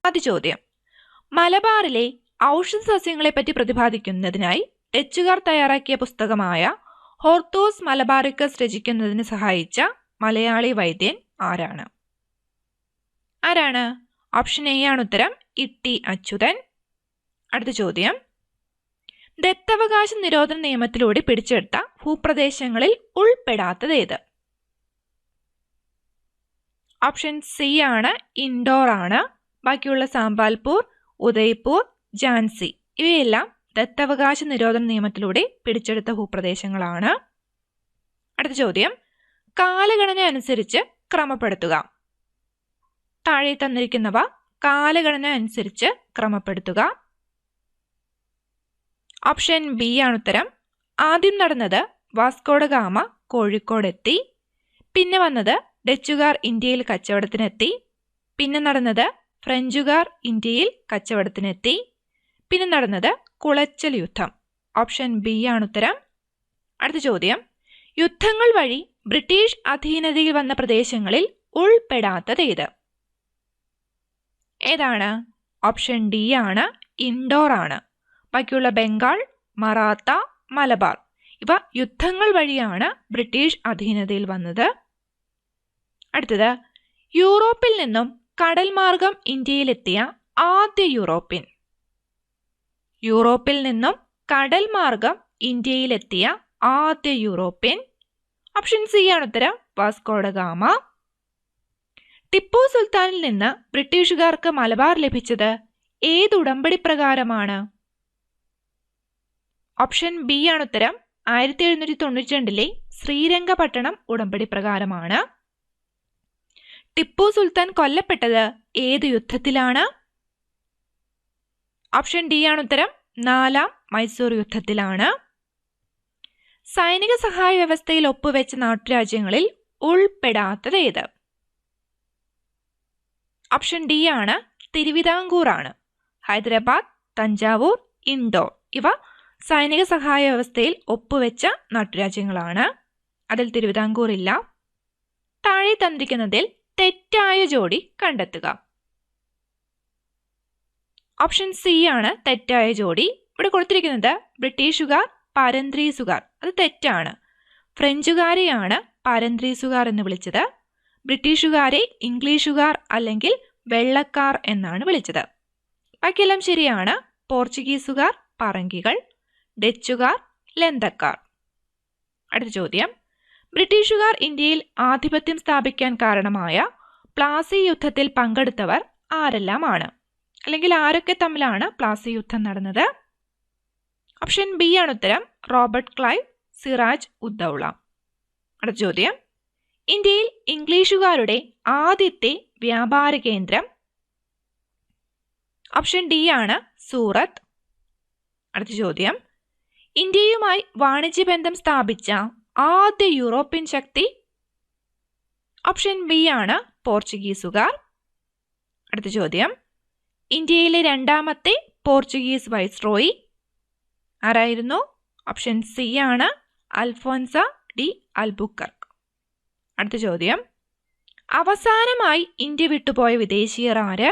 ആദ്യ ചോദ്യം, മലബാറിലെ ഔഷധ സസ്യങ്ങളെപ്പറ്റി പ്രതിപാദിക്കുന്നതിനായി ഡച്ചുകാർ തയ്യാറാക്കിയ പുസ്തകമായ ഹോർത്തൂസ് മലബാറിക്കസ് രചിക്കുന്നതിന് സഹായിച്ച മലയാളി വൈദ്യൻ ആരാണ്? ഓപ്ഷൻ എ ആണ് ഉത്തരം, ഇട്ടി അച്യുതൻ. അടുത്ത ചോദ്യം, ദത്തവകാശ നിരോധന നിയമത്തിലൂടെ പിടിച്ചെടുത്ത ഭൂപ്രദേശങ്ങളിൽ ഉൾപ്പെടാത്തത്? ഓപ്ഷൻ സി ആണ്, ഇൻഡോർ ആണ്. ബാക്കിയുള്ള സാമ്പാൽപൂർ, ഉദയ്പൂർ, ഝാൻസി ഇവയെല്ലാം ദത്തവകാശ നിരോധന നിയമത്തിലൂടെ പിടിച്ചെടുത്ത ഭൂപ്രദേശങ്ങളാണ്. അടുത്ത ചോദ്യം, കാലഗണന അനുസരിച്ച് ക്രമപ്പെടുത്തുക. താഴെ തന്നിരിക്കുന്നവ കാലഗണന അനുസരിച്ച് ക്രമപ്പെടുത്തുക. ഓപ്ഷൻ ബി ആണ് ഉത്തരം. ആദ്യം നടന്നത് വാസ്കോഡ ഗാമ കോഴിക്കോടെത്തി, പിന്നെ വന്നത് ഡച്ചുകാർ ഇന്ത്യയിൽ കച്ചവടത്തിനെത്തി, പിന്നെ നടന്നത് ഫ്രഞ്ചുകാർ ഇന്ത്യയിൽ കച്ചവടത്തിനെത്തി, പിന്നെ നടന്നത് കുളച്ചൽ യുദ്ധം. ഓപ്ഷൻ ബി ആണ് ഉത്തരം. അടുത്ത ചോദ്യം, യുദ്ധങ്ങൾ വഴി ബ്രിട്ടീഷ് അധീനതയിൽ വന്ന പ്രദേശങ്ങളിൽ ഉൾപ്പെടാത്തത്? ഏതാണ്? ഓപ്ഷൻ ഡി ആണ്, ഇൻഡോർ ആണ്. ബാക്കിയുള്ള ബംഗാൾ, മറാത്ത, മലബാർ ഇവ യുദ്ധങ്ങൾ വഴിയാണ് ബ്രിട്ടീഷ് അധീനതയിൽ വന്നത്. അടുത്തത്, യൂറോപ്പിൽ നിന്നും കടൽ മാർഗം ഇന്ത്യയിലെത്തിയ ആദ്യ യൂറോപ്യൻ. യൂറോപ്പിൽ നിന്നും കടൽ മാർഗം ഇന്ത്യയിലെത്തിയ ആദ്യ യൂറോപ്യൻ. ഓപ്ഷൻ സി ആണ് ഉത്തരം, വാസ്കോഡ ഗാമ. ടിപ്പു സുൽത്താനിൽ നിന്ന് ബ്രിട്ടീഷുകാർക്ക് മലബാർ ലഭിച്ചത് ഏത് ഉടമ്പടി പ്രകാരമാണ്? ഓപ്ഷൻ ബി ആണ് ഉത്തരം, 1792 ശ്രീരംഗപട്ടണം ഉടമ്പടി പ്രകാരമാണ്. ടിപ്പു സുൽത്താൻ കൊല്ലപ്പെട്ടത് ഏത് യുദ്ധത്തിലാണ്? ഓപ്ഷൻ ഡി ആണ് ഉത്തരം, 4ാം മൈസൂർ യുദ്ധത്തിലാണ്. സൈനിക സഹായ വ്യവസ്ഥയിൽ ഒപ്പുവെച്ച നാട്ടുരാജ്യങ്ങളിൽ ഉൾപ്പെടാത്തത്? ഓപ്ഷൻ ഡി ആണ്, തിരുവിതാംകൂർ ആണ്. ഹൈദരാബാദ്, തഞ്ചാവൂർ, ഇൻഡോർ ഇവ സൈനിക സഹായ വ്യവസ്ഥയിൽ ഒപ്പുവെച്ച നാട്ടുരാജ്യങ്ങളാണ്. അതിൽ തിരുവിതാംകൂർ ഇല്ല. താഴെ തന്നിരിക്കുന്നതിൽ തെറ്റായ ജോഡി കണ്ടെത്തുക. ഓപ്ഷൻ സി ആണ് തെറ്റായ ജോഡി. ഇവിടെ കൊടുത്തിരിക്കുന്നത് ബ്രിട്ടീഷുകാർ, പാരന്ത്രീസുകാർ, അത് തെറ്റാണ്. ഫ്രഞ്ചുകാരെയാണ് പാരന്ത്രീസുകാർ എന്ന് വിളിച്ചത്. ബ്രിട്ടീഷുകാരെ ഇംഗ്ലീഷുകാർ അല്ലെങ്കിൽ വെള്ളക്കാർ എന്നാണ് വിളിച്ചത്. ബാക്കിയെല്ലാം ശരിയാണ്. പോർച്ചുഗീസുകാർ പറങ്കികൾ, ഡച്ചുകാർ ലന്തക്കാർ. അടുത്ത ചോദ്യം, ബ്രിട്ടീഷുകാർ ഇന്ത്യയിൽ ആധിപത്യം സ്ഥാപിക്കാൻ കാരണമായ പ്ലാസി യുദ്ധത്തിൽ പങ്കെടുത്തവർ ആരെല്ലാമാണ്? അല്ലെങ്കിൽ ആരൊക്കെ തമ്മിലാണ് പ്ലാസി യുദ്ധം നടന്നത്? ഓപ്ഷൻ ബി ആണ് ഉത്തരം, റോബർട്ട് ക്ലൈവ്, സിറാജ് ഉദ്ദൗള. അടുത്ത ചോദ്യം, ഇന്ത്യയിൽ ഇംഗ്ലീഷുകാരുടെ ആദ്യത്തെ വ്യാപാര കേന്ദ്രം? ഓപ്ഷൻ ഡി ആണ്, സൂറത്ത്. അടുത്ത ചോദ്യം, ഇന്ത്യയുമായി വാണിജ്യബന്ധം സ്ഥാപിച്ച ആദ്യ യൂറോപ്യൻ ശക്തി? ഓപ്ഷൻ ബി ആണ്, പോർച്ചുഗീസുകാർ. അടുത്ത ചോദ്യം, ഇന്ത്യയിലെ രണ്ടാമത്തെ പോർച്ചുഗീസ് വൈസ്രോയി ആരായിരുന്നു? ഓപ്ഷൻ സി ആണ്, അൽഫോൻസ ഡി അൽബുക്കർക്ക്. അടുത്ത ചോദ്യം, അവസാനമായി ഇന്ത്യ വിട്ടുപോയ വിദേശീയർ ആര്?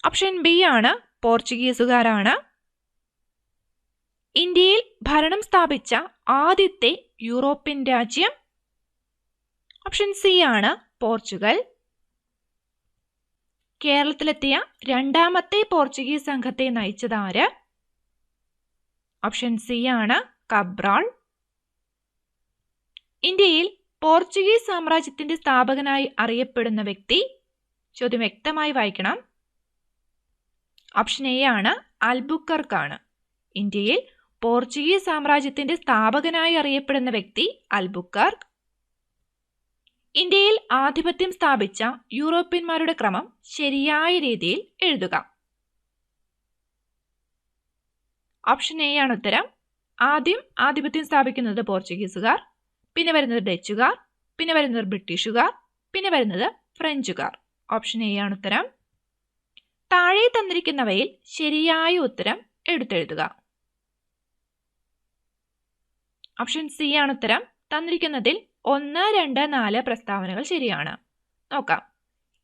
ഓപ്ഷൻ ബി ആണ്, പോർച്ചുഗീസുകാരാണ്. ഇന്ത്യയിൽ ഭരണം സ്ഥാപിച്ച ആദ്യത്തെ യൂറോപ്യൻ രാജ്യം? ഓപ്ഷൻ സി ആണ്, പോർച്ചുഗൽ. കേരളത്തിലെത്തിയ രണ്ടാമത്തെ പോർച്ചുഗീസ് സംഘത്തെ നയിച്ചത് ആര്? ഓപ്ഷൻ സി ആണ്, കബ്രാൾ. ഇന്ത്യയിൽ പോർച്ചുഗീസ് സാമ്രാജ്യത്തിന്റെ സ്ഥാപകനായി അറിയപ്പെടുന്ന വ്യക്തി? ചോദ്യം വ്യക്തമായി വായിക്കണം. ഓപ്ഷൻ എ ആണ്, അൽബുക്കർക്കാണ്. ഇന്ത്യയിൽ പോർച്ചുഗീസ് സാമ്രാജ്യത്തിന്റെ സ്ഥാപകനായി അറിയപ്പെടുന്ന വ്യക്തി അൽബുക്കർക്ക്. ഇന്ത്യയിൽ ആധിപത്യം സ്ഥാപിച്ച യൂറോപ്യന്മാരുടെ ക്രമം ശരിയായ രീതിയിൽ എഴുതുക. ഓപ്ഷൻ എ ആണ് ഉത്തരം. ആദ്യം ആധിപത്യം സ്ഥാപിക്കുന്നത് പോർച്ചുഗീസുകാർ, പിന്നെ വരുന്നത് ഡച്ചുകാർ, പിന്നെ വരുന്നത് ബ്രിട്ടീഷുകാർ, പിന്നെ വരുന്നത് ഫ്രഞ്ചുകാർ. ഓപ്ഷൻ എ ആണ് ഉത്തരം. താഴെ തന്നിരിക്കുന്നവയിൽ ശരിയായ ഉത്തരം എടുത്തെഴുതുക. ഓപ്ഷൻ സി ആണ് ഉത്തരം. തന്നിരിക്കുന്നതിൽ 1, 2, 4 പ്രസ്താവനകൾ ശരിയാണ്. നോക്കാം.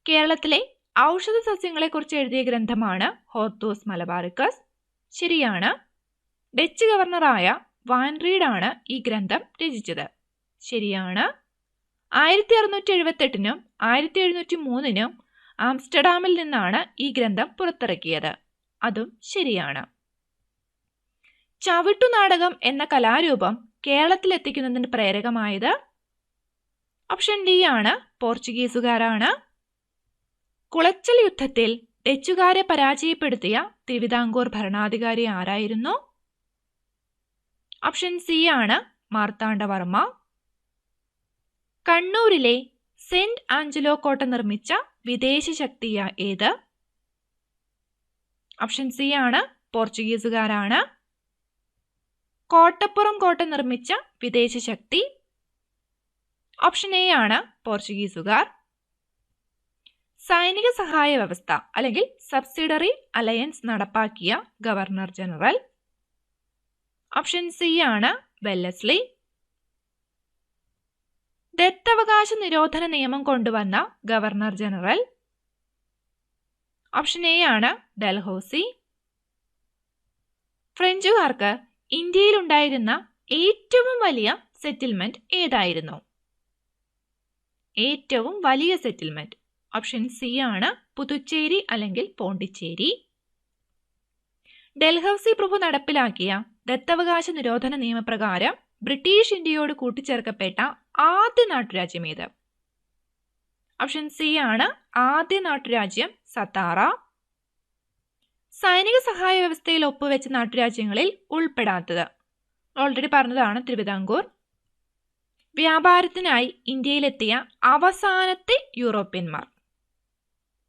കേരളത്തിലെ ഔഷധ സസ്യങ്ങളെക്കുറിച്ച് എഴുതിയ ഗ്രന്ഥമാണ് ഹോർത്തൂസ് മലബാറിക്കസ്. ശരിയാണ്. ഡച്ച് ഗവർണറായ വാൻ റീഡാണ് ഈ ഗ്രന്ഥം രചിച്ചത്. ശരിയാണ്. 1678 1703 ആംസ്റ്റർഡാമിൽ നിന്നാണ് ഈ ഗ്രന്ഥം പുറത്തിറക്കിയത്. അതും ശരിയാണ്. ചവിട്ടുനാടകം എന്ന കലാരൂപം കേരളത്തിലെത്തിക്കുന്നതിന് പ്രേരകമായത്? ഓപ്ഷൻ ഡി ആണ്, പോർച്ചുഗീസുകാരാണ്. കുളച്ചൽ യുദ്ധത്തിൽ ഡച്ചുകാരെ പരാജയപ്പെടുത്തിയ തിരുവിതാംകൂർ ഭരണാധികാരി ആരായിരുന്നു? ഓപ്ഷൻ സി ആണ്, മാർത്താണ്ഡവർമ്മ. കണ്ണൂരിലെ സെന്റ് ആഞ്ചലോ കോട്ട നിർമ്മിച്ച വിദേശ ശക്തി ഏത്? ഓപ്ഷൻ സി ആണ്, പോർച്ചുഗീസുകാരാണ്. കോട്ടപ്പുറം കോട്ട നിർമ്മിച്ച വിദേശ ശക്തി? ഓപ്ഷൻ എ ആണ്, പോർച്ചുഗീസുകാർ. സൈനിക സഹായ വ്യവസ്ഥ അല്ലെങ്കിൽ സബ്സിഡറി അലയൻസ് നടപ്പാക്കിയ ഗവർണർ ജനറൽ? ഓപ്ഷൻ സി ആണ്, വെല്ലസ്ലി. ദത്തവകാശ നിരോധന നിയമം കൊണ്ടുവന്ന ഗവർണർ ജനറൽ? ഓപ്ഷൻ എ ആണ്, ഡൽഹൌസി. ഫ്രഞ്ചുകാർക്ക് ഇന്ത്യയിലുണ്ടായിരുന്ന ഏറ്റവും വലിയ സെറ്റിൽമെന്റ് ഏതായിരുന്നു? ഏറ്റവും വലിയ സെറ്റിൽമെന്റ്? ഓപ്ഷൻ സി ആണ്, പുതുച്ചേരി അല്ലെങ്കിൽ പോണ്ടിച്ചേരി. ഡൽഹൌസി പ്രഭു നടപ്പിലാക്കിയ ദത്തവകാശ നിരോധന നിയമപ്രകാരം ബ്രിട്ടീഷ് ഇന്ത്യയോട് കൂട്ടിച്ചേർക്കപ്പെട്ട ആദ്യ നാട്ടുരാജ്യം ഏത്? ഓപ്ഷൻ സി ആണ്, ആദ്യ നാട്ടുരാജ്യം സത്താറ. സൈനിക സഹായ വ്യവസ്ഥയിൽ ഒപ്പുവെച്ച നാട്ടുരാജ്യങ്ങളിൽ ഉൾപ്പെടാത്തത്? ഓൾറെഡി പറഞ്ഞതാണ്, തിരുവിതാംകൂർ. വ്യാപാരത്തിനായി ഇന്ത്യയിലെത്തിയ അവസാനത്തെ യൂറോപ്യന്മാർ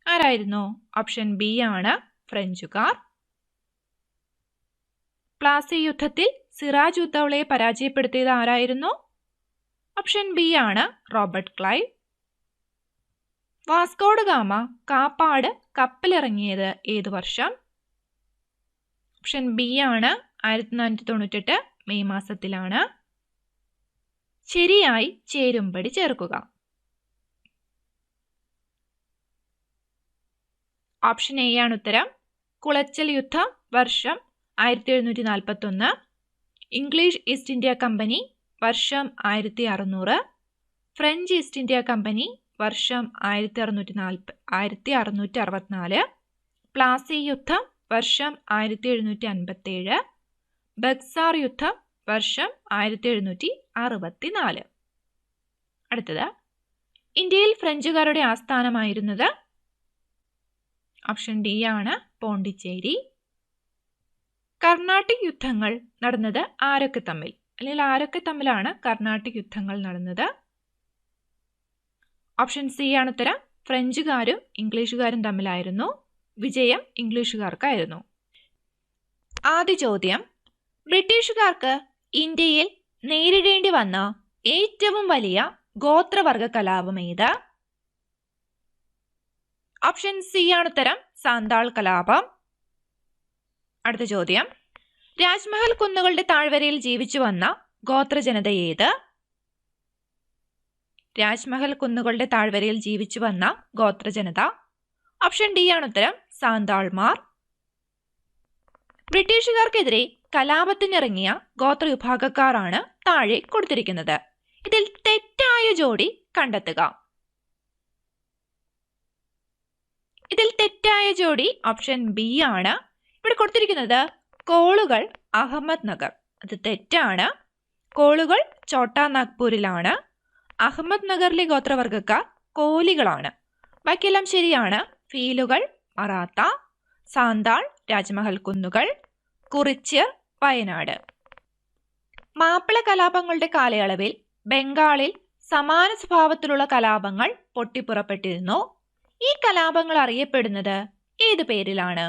ആരായിരുന്നു? ഓപ്ഷൻ ബി ആണ്, ഫ്രഞ്ചുകാർ. പ്ലാസി യുദ്ധത്തിൽ സിറാജ് ഉദ്ദൗളയെ പരാജയപ്പെടുത്തിയത് ആരായിരുന്നു? ഓപ്ഷൻ ബി ആണ്, Robert Clive. Vasco da Gama Kappad കപ്പലിറങ്ങിയത് ഏതു വർഷം? ഓപ്ഷൻ ബി ആണ്, 1498 മെയ് മാസത്തിലാണ്. ശരിയായി ചേരുംപടി ചേർക്കുക. ഓപ്ഷൻ എ ആണ് ഉത്തരം. കുളച്ചൽ യുദ്ധം വർഷം 1741. ഇംഗ്ലീഷ് ഈസ്റ്റ് ഇന്ത്യ കമ്പനി വർഷം 1600. ഫ്രഞ്ച് ഈസ്റ്റ് ഇന്ത്യ കമ്പനി വർഷം 1664. പ്ലാസി യുദ്ധം വർഷം 1757. ബക്സാർ യുദ്ധം വർഷം 1764. അടുത്തത്, ഇന്ത്യയിൽ ഫ്രഞ്ചുകാരുടെ ആസ്ഥാനമായിരുന്നത്? ഓപ്ഷൻ ഡി ആണ്, പോണ്ടിച്ചേരി. കർണാട്ടിക് യുദ്ധങ്ങൾ നടന്നത് ആരൊക്കെ തമ്മിൽ, അല്ലെങ്കിൽ ആരൊക്കെ തമ്മിലാണ് കർണാട്ടിക് യുദ്ധങ്ങൾ നടന്നത്? ഓപ്ഷൻ സി ആണ് ഉത്തരം. ഫ്രഞ്ചുകാരും ഇംഗ്ലീഷുകാരും തമ്മിലായിരുന്നു. വിജയം ഇംഗ്ലീഷുകാർക്കായിരുന്നു. ആദ്യ ചോദ്യം, ബ്രിട്ടീഷുകാർക്ക് ഇന്ത്യയിൽ നേരിടേണ്ടി വന്ന ഏറ്റവും വലിയ ഗോത്രവർഗ കലാപം ഏത്? ഓപ്ഷൻ സി ആണ് ഉത്തരം, സാന്താൾ കലാപം. അടുത്ത ചോദ്യം, രാജ്മഹൽ കുന്നുകളുടെ താഴ്വരയിൽ ജീവിച്ചു വന്ന ഗോത്രജനത ഏത്? രാജ്മഹൽ കുന്നുകളുടെ താഴ്വരയിൽ ജീവിച്ചു വന്ന ഗോത്രജനത? ഓപ്ഷൻ ഡി ആണ് ഉത്തരം, സാന്താൾമാർ. ബ്രിട്ടീഷുകാർക്കെതിരെ കലാപത്തിനിറങ്ങിയ ഗോത്രവിഭാഗക്കാരാണ് താഴെ കൊടുത്തിരിക്കുന്നത്. ഇതിൽ തെറ്റായ ജോഡി കണ്ടെത്തുക. ഇതിൽ തെറ്റായ ജോഡി ഓപ്ഷൻ ബി ആണ്. ഇവിടെ കൊടുത്തിരിക്കുന്നത് കോളുകൾ അഹമ്മദ് നഗർ. അത് തെറ്റാണ്. കോളുകൾ ചോട്ടാ നാഗ്പൂരിലാണ്. അഹമ്മദ് നഗറിലെ ഗോത്രവർഗക്കാർ കോലികളാണ്. ബാക്കിയെല്ലാം ശരിയാണ്. ഫീലുകൾ മറാത്ത, സാന്താൾ രാജ്മഹൽ കുന്നുകൾ, കുറിച്യർ വയനാട്. മാപ്പിള കലാപങ്ങളുടെ കാലയളവിൽ ബംഗാളിൽ സമാന സ്വഭാവത്തിലുള്ള കലാപങ്ങൾ പൊട്ടിപ്പുറപ്പെട്ടിരുന്നു. ഈ കലാപങ്ങൾ അറിയപ്പെടുന്നത് ഏതു പേരിലാണ്?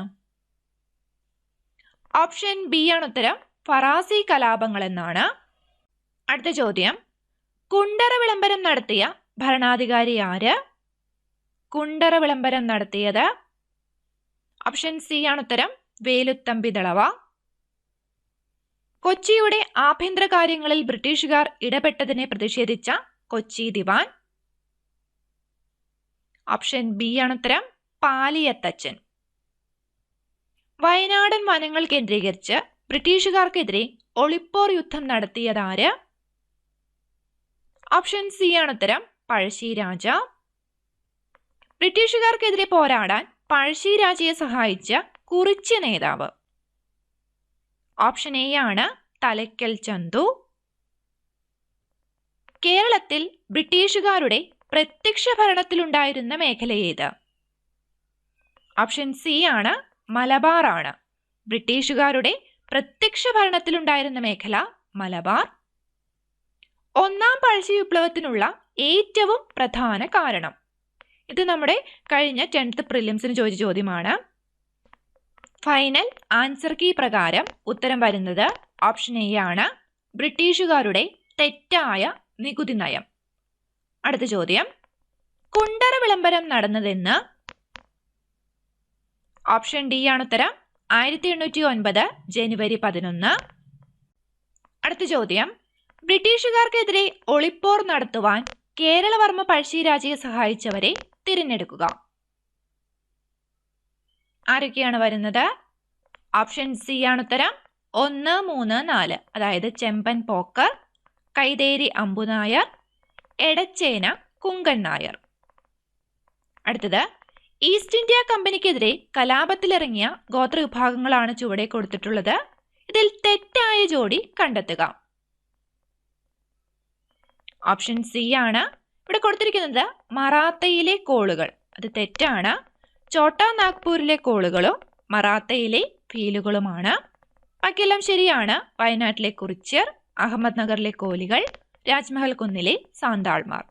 ഓപ്ഷൻ ബി ആണ് ഉത്തരം, ഫറാസി കലാപങ്ങൾ എന്നാണ്. അടുത്ത ചോദ്യം, കുണ്ടറ വിളംബരം നടത്തിയ ഭരണാധികാരി ആര്? കുണ്ടറ വിളംബരം നടത്തിയത്? ഓപ്ഷൻ സി ആണ് ഉത്തരം, വേലുത്തമ്പി ദളവ. കൊച്ചിയുടെ ആഭ്യന്തര കാര്യങ്ങളിൽ ബ്രിട്ടീഷുകാർ ഇടപെട്ടതിനെ പ്രതിഷേധിച്ച കൊച്ചി ദിവാൻ? ഓപ്ഷൻ ബി ആണ് ഉത്തരം, പാലിയത്തച്ചൻ. വയനാടൻ വനങ്ങൾ കേന്ദ്രീകരിച്ച് ബ്രിട്ടീഷുകാർക്കെതിരെ ഒളിപ്പോർ യുദ്ധം നടത്തിയതാര്? ഓപ്ഷൻ സി ആണ് ഉത്തരം, പഴശ്ശിരാജ. ബ്രിട്ടീഷുകാർക്കെതിരെ പോരാടാൻ പഴശ്ശിരാജയെ സഹായിച്ച കുറിച്യ നേതാവ്? ഓപ്ഷൻ എ ആണ് തലയ്ക്കൽ ചന്തു. കേരളത്തിൽ ബ്രിട്ടീഷുകാരുടെ പ്രത്യക്ഷ ഭരണത്തിലുണ്ടായിരുന്ന മേഖല ഏത്? ഓപ്ഷൻ സി ആണ് മലബാർ ആണ്. ബ്രിട്ടീഷുകാരുടെ പ്രത്യക്ഷ ഭരണത്തിലുണ്ടായിരുന്ന മേഖല മലബാർ. ഒന്നാം പഴശ്ശി വിപ്ലവത്തിനുള്ള ഏറ്റവും പ്രധാന കാരണം? ഇത് നമ്മുടെ കഴിഞ്ഞ 10th പ്രിലിംസിന് ചോദിച്ച ചോദ്യമാണ്. ഫൈനൽ ആൻസർ കീ പ്രകാരം ഉത്തരം വരുന്നത് ഓപ്ഷൻ എ ആണ്, ബ്രിട്ടീഷുകാരുടെ തെറ്റായ നികുതി നയം. അടുത്ത ചോദ്യം, കുണ്ടറ വിളംബരം നടന്നതെന്ന്? ഓപ്ഷൻ ഡി ആണ് ഉത്തരം, 1809 ജനുവരി 11. അടുത്ത ചോദ്യം, ബ്രിട്ടീഷുകാർക്കെതിരെ ഒളിപ്പോർ നടത്തുവാൻ കേരളവർമ്മ പഴശ്ശിരാജയെ സഹായിച്ചവരെ തിരഞ്ഞെടുക്കുക. ആരൊക്കെയാണ് വരുന്നത്? ഓപ്ഷൻ സി ആണ് ഉത്തരം, 1, 3, 4. അതായത് ചെമ്പൻ പോക്കർ, കൈതേരി അമ്പുനായർ, എടച്ചേന കുങ്കൻ നായർ. അടുത്തത്, ഈസ്റ്റ് ഇന്ത്യ കമ്പനിക്കെതിരെ കലാപത്തിലിറങ്ങിയ ഗോത്രവിഭാഗങ്ങളാണ് ചുവടെ കൊടുത്തിട്ടുള്ളത്. ഇതിൽ തെറ്റായ ജോഡി കണ്ടെത്തുക. ഓപ്ഷൻ സി ആണ് ഇവിടെ കൊടുത്തിരിക്കുന്നത്, മറാത്തയിലെ കോളുകൾ. അത് തെറ്റാണ്. ചോട്ടാ നാഗ്പൂരിലെ കോളുകളും മറാത്തയിലെ ഭീലുകളുമാണ്. ബാക്കിയെല്ലാം ശരിയാണ്. വയനാട്ടിലെ കുറിച്യർ, അഹമ്മദ് നഗറിലെ കോലികൾ, രാജ്മഹൽ കുന്നിലെ സാന്താൾമാർ.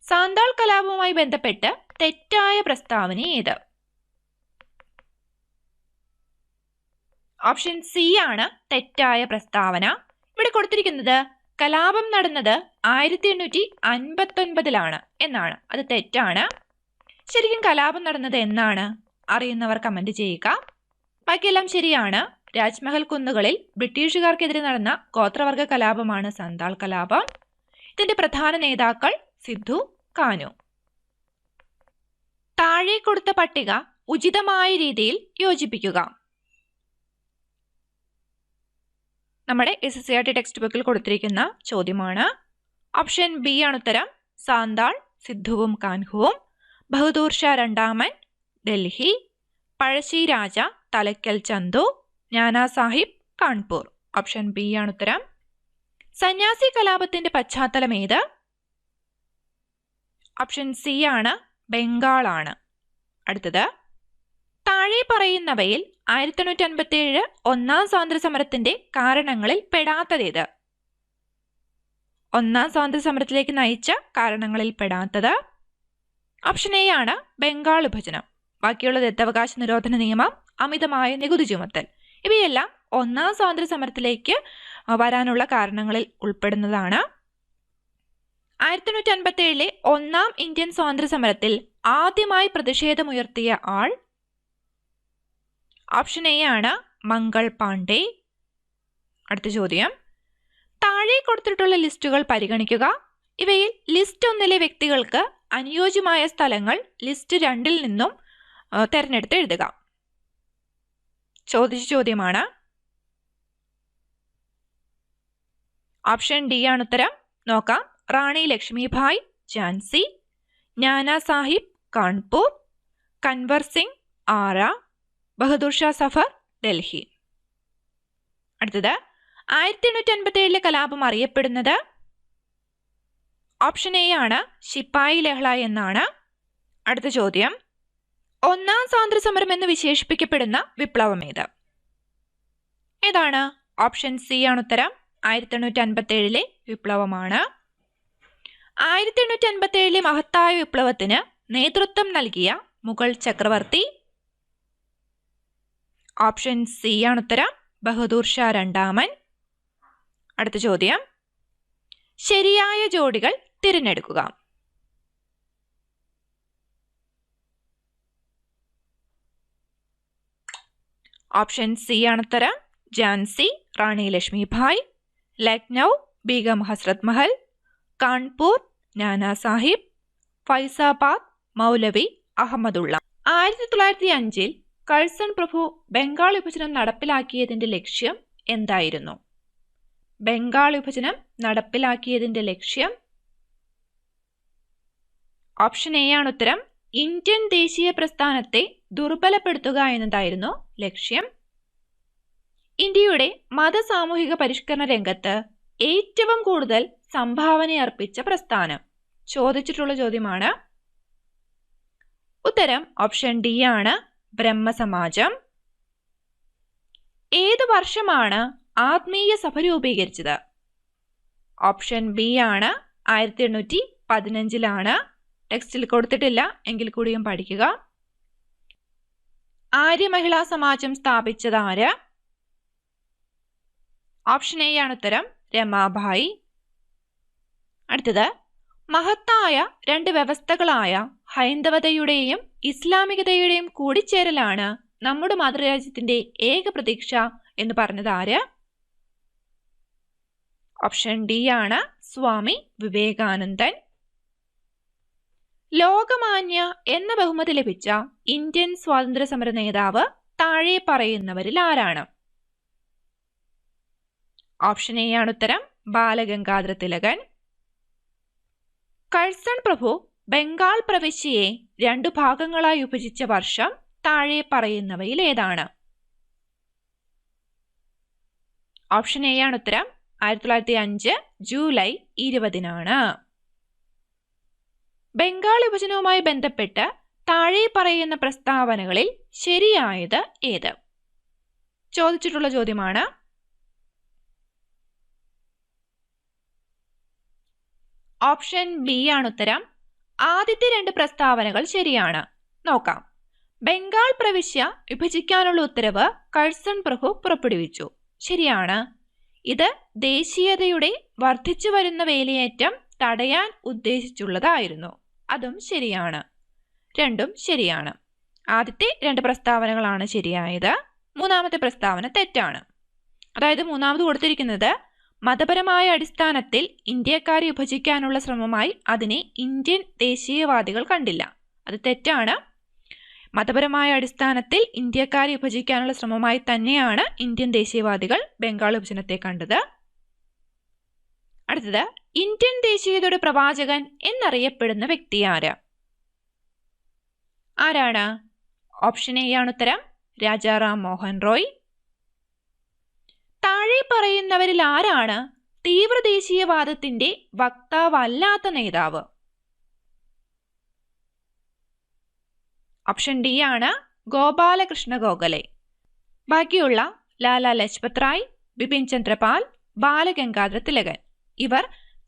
സാന്താൾ കലാപവുമായി ബന്ധപ്പെട്ട് തെറ്റായ പ്രസ്താവന ഏത്? ഓപ്ഷൻ സി ആണ് തെറ്റായ പ്രസ്താവന. ഇവിടെ കൊടുത്തിരിക്കുന്നത് കലാപം നടന്നത് 1859 എന്നാണ്. അത് തെറ്റാണ്. ശരിക്കും കലാപം നടന്നത് എന്നാണ്? അറിയുന്നവർ കമന്റ് ചെയ്യുക. ബാക്കിയെല്ലാം ശരിയാണ്. രാജ്മഹൽ കുന്നുകളിൽ ബ്രിട്ടീഷുകാർക്കെതിരെ നടന്ന ഗോത്രവർഗ കലാപമാണ് സന്താൾ കലാപം. ഇതിന്റെ പ്രധാന നേതാക്കൾ സിദ്ധു കാനു. താഴെ കൊടുത്ത പട്ടിക ഉചിതമായ രീതിയിൽ യോജിപ്പിക്കുക. നമ്മുടെ SSCRT ടെക്സ്റ്റ് ബുക്കിൽ കൊടുത്തിരിക്കുന്ന ചോദ്യമാണ്. ഓപ്ഷൻ ബി ആണ് ഉത്തരം, സാന്താൾ സിദ്ധുവും കാൻഹുവും, ബഹദൂർ ഷാ രണ്ടാമൻ ഡൽഹി, പഴശ്ശിരാജ തലയ്ക്കൽ ചന്തു, നാനാ സാഹിബ് കാൺപൂർ. ഓപ്ഷൻ ബി ആണ് ഉത്തരം. സന്യാസി കലാപത്തിന്റെ പശ്ചാത്തലം ഏത്? ഓപ്ഷൻ സി ആണ്, ബംഗാളാണ്. അടുത്തത്, താഴെ പറയുന്നവയിൽ 1857 ഒന്നാം സ്വാതന്ത്ര്യ സമരത്തിന്റെ കാരണങ്ങളിൽ പെടാത്തതേത്? ഒന്നാം സ്വാതന്ത്ര്യ സമരത്തിലേക്ക് നയിച്ച കാരണങ്ങളിൽ പെടാത്തത്? ഓപ്ഷൻ എ ആണ്, ബംഗാൾ വിഭജനം. ബാക്കിയുള്ള ദത്തവകാശ നിരോധന നിയമം, അമിതമായ നികുതി ചുമത്തൽ. ഇവയെല്ലാം ഒന്നാം സ്വാതന്ത്ര്യ സമരത്തിലേക്ക് വരാനുള്ള കാരണങ്ങളിൽ ഉൾപ്പെടുന്നതാണ്. 1857 ഒന്നാം ഇന്ത്യൻ സ്വാതന്ത്ര്യ സമരത്തിൽ ആദ്യമായി പ്രതിഷേധമുയർത്തിയ ആൾ? ഓപ്ഷൻ എ ആണ്, മംഗൾ പാണ്ഡെ. അടുത്ത ചോദ്യം, താഴെ കൊടുത്തിട്ടുള്ള ലിസ്റ്റുകൾ പരിഗണിക്കുക. ഇവയിൽ ലിസ്റ്റ് 1 വ്യക്തികൾക്ക് അനുയോജ്യമായ സ്ഥലങ്ങൾ ലിസ്റ്റ് 2 നിന്നും തെരഞ്ഞെടുത്ത് എഴുതുക. ചോദിച്ച ചോദ്യമാണ്. ഓപ്ഷൻ ഡി ആണ് ഉത്തരം. നോക്കാം. റാണി ലക്ഷ്മിഭായ് ഝാൻസി, നാനാ സാഹിബ് കാൺപൂർ, കൻവർ സിംഗ് ആര, ബഹദൂർ ഷാ സഫർ ഡൽഹി. അടുത്തത്, 1857 കലാപം അറിയപ്പെടുന്നത്? ഓപ്ഷൻ എ ആണ്, ശിപ്പായി ലഹള എന്നാണ്. അടുത്ത ചോദ്യം, ഒന്നാം സ്വാതന്ത്ര്യ സമരം എന്ന് വിശേഷിപ്പിക്കപ്പെടുന്ന വിപ്ലവം ഏത്? ഏതാണ്? ഓപ്ഷൻ സി ആണ് ഉത്തരം. 1857 വിപ്ലവമാണ്. 1857 മഹത്തായ വിപ്ലവത്തിന് നേതൃത്വം നൽകിയ മുഗൾ ചക്രവർത്തി? ഓപ്ഷൻ സി ആണ് ഉത്തരം, ബഹദൂർ ഷാ രണ്ടാമൻ. അടുത്ത ചോദ്യം, ശരിയായ ജോഡികൾ തിരഞ്ഞെടുക്കുക. ഓപ്ഷൻ സി ആണ് ഉത്തരം. ഝാൻസി റാണി ലക്ഷ്മിഭായ്, ലക്നൗ ബീഗം ഹസ്രത് മഹൽ, കാൺപൂർ നാനാ സാഹിബ്, ഫൈസാബാദ് മൗലവി അഹമ്മദുള്ള. 1905 കഴ്സൺ പ്രഭു ബംഗാൾ വിഭജനം നടപ്പിലാക്കിയതിന്റെ ലക്ഷ്യം എന്തായിരുന്നു? ബംഗാൾ വിഭജനം നടപ്പിലാക്കിയതിന്റെ ലക്ഷ്യം ഓപ്ഷൻ എ ആണ് ഉത്തരം. ഇന്ത്യൻ ദേശീയ പ്രസ്ഥാനത്തെ ദുർബലപ്പെടുത്തുക എന്നതായിരുന്നു ലക്ഷ്യം. ഇന്ത്യയുടെ മതസാമൂഹിക പരിഷ്കരണ രംഗത്ത് ഏറ്റവും കൂടുതൽ സംഭാവന അർപ്പിച്ച പ്രസ്ഥാനം ചോദിച്ചിട്ടുള്ള ചോദ്യമാണ്. ഉത്തരം ഓപ്ഷൻ ഡി ആണ്, ബ്രഹ്മസമാജം. ഏത് വർഷമാണ് ആത്മീയ സഭ രൂപീകരിച്ചത്? ഓപ്ഷൻ ബി ആണ്, 1815 ടെക്സ്റ്റിൽ കൊടുത്തിട്ടില്ല, എങ്കിൽ കൂടിയും പഠിക്കുക. ആര്യ മഹിളാ സമാജം സ്ഥാപിച്ചത് ആര്? ഓപ്ഷൻ എ ആണ് ഉത്തരം, രമാഭായി. അടുത്തത്, മഹത്തായ രണ്ട് വ്യവസ്ഥകളായ ഹൈന്ദവതയുടെയും ഇസ്ലാമികതയുടെയും കൂടിച്ചേരലാണ് നമ്മുടെ മാതൃരാജ്യത്തിന്റെ ഏക പ്രതീക്ഷ എന്ന് പറഞ്ഞത് ആര്? ഓപ്ഷൻ ഡി ആണ്, സ്വാമി വിവേകാനന്ദൻ. ലോകമാന്യ എന്ന ബഹുമതി ലഭിച്ച ഇന്ത്യൻ സ്വാതന്ത്ര്യ സമര നേതാവ് താഴെ പറയുന്നവരിൽ ആരാണ്? ഓപ്ഷൻ എ ആണ് ഉത്തരം, ബാലഗംഗാധര തിലകൻ. കഴ്സൺ പ്രഭു ബംഗാൾ പ്രവിശ്യയെ 2 ഭാഗങ്ങളായി വിഭജിച്ച വർഷം താഴെ പറയുന്നവയിൽ ഏതാണ്? ഓപ്ഷൻ എ ആണ് ഉത്തരം, 1905 ജൂലൈ 20 ബംഗാൾ വിഭജനവുമായി ബന്ധപ്പെട്ട് താഴെ പറയുന്ന പ്രസ്താവനകളിൽ ശരിയായത് ഏത്? ചോദിച്ചിട്ടുള്ള ചോദ്യമാണ്. ഓപ്ഷൻ ബി ആണ് ഉത്തരം. ആദ്യത്തെ 2 പ്രസ്താവനകൾ ശരിയാണ്. നോക്കാം. ബംഗാൾ പ്രവിശ്യ വിഭജിക്കാനുള്ള ഉത്തരവ് കഴ്സൺ പ്രഭു പുറപ്പെടുവിച്ചു. ശരിയാണ്. ഇത് ദേശീയതയുടെ വർദ്ധിച്ചു വരുന്ന വേലിയേറ്റം തടയാൻ ഉദ്ദേശിച്ചുള്ളതായിരുന്നു. അതും ശരിയാണ്. രണ്ടും ശരിയാണ്. ആദ്യത്തെ 2 പ്രസ്താവനകളാണ് ശരിയായത്. മൂന്നാമത്തെ പ്രസ്താവന തെറ്റാണ്. അതായത് മൂന്നാമത് കൊടുത്തിരിക്കുന്നത് മതപരമായ അടിസ്ഥാനത്തിൽ ഇന്ത്യക്കാരെ വിഭജിക്കാനുള്ള ശ്രമമായി അതിനെ ഇന്ത്യൻ ദേശീയവാദികൾ കണ്ടില്ല. അത് തെറ്റാണ്. മതപരമായ അടിസ്ഥാനത്തിൽ ഇന്ത്യക്കാരെ വിഭജിക്കാനുള്ള ശ്രമമായി തന്നെയാണ് ഇന്ത്യൻ ദേശീയവാദികൾ ബംഗാൾ വിഭജനത്തെ കണ്ടത്. അടുത്തത്, ഇന്ത്യൻ ദേശീയതയുടെ പ്രവാചകൻ എന്നറിയപ്പെടുന്ന വ്യക്തി ആരാണ്? ഓപ്ഷൻ എ ആണ് ഉത്തരം, രാജാറാം മോഹൻ റോയ്. താഴെ പറയുന്നവരിൽ ആരാണ് തീവ്ര ദേശീയവാദത്തിന്റെ വക്താവല്ലാത്ത നേതാവ്? ഓപ്ഷൻ ഡി ആണ്, ഗോപാലകൃഷ്ണ ഗോഖലെ. ബാക്കിയുള്ള ലാലാ ലജ്പത് റായ്, ബിപിൻ ചന്ദ്രപാൽ, ബാലഗംഗാധര തിലകൻ ഇവർ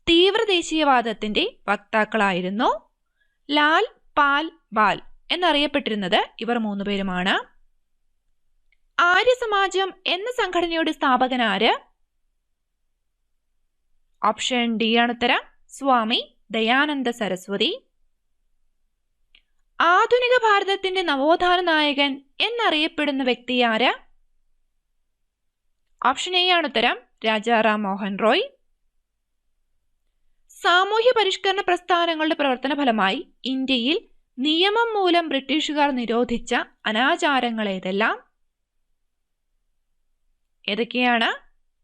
തീവ്ര ദേശീയവാദത്തിന്റെ വക്താക്കളായിരുന്നു. ലാൽ, പാൽ, ബാൽ എന്നറിയപ്പെട്ടിരുന്നത് ഇവർ 3 പേരുമാണ്. ആര്യസമാജം എന്ന സംഘടനയുടെ സ്ഥാപകൻ ആര്? ഓപ്ഷൻ ഡി ആണ് ഉത്തരം, സ്വാമി ദയാനന്ദ സരസ്വതി. ആധുനിക ഭാരതത്തിന്റെ നവോത്ഥാന നായകൻ എന്നറിയപ്പെടുന്ന വ്യക്തി ആര്? ഓപ്ഷൻ എ ആണ് ഉത്തരം, രാജാറാം മോഹൻ റോയ്. സാമൂഹ്യ പരിഷ്കരണ പ്രസ്ഥാനങ്ങളുടെ പ്രവർത്തന ഫലമായി ഇന്ത്യയിൽ നിയമം മൂലം ബ്രിട്ടീഷുകാർ നിരോധിച്ച അനാചാരങ്ങൾ ഏതെല്ലാം? ഏതൊക്കെയാണ്?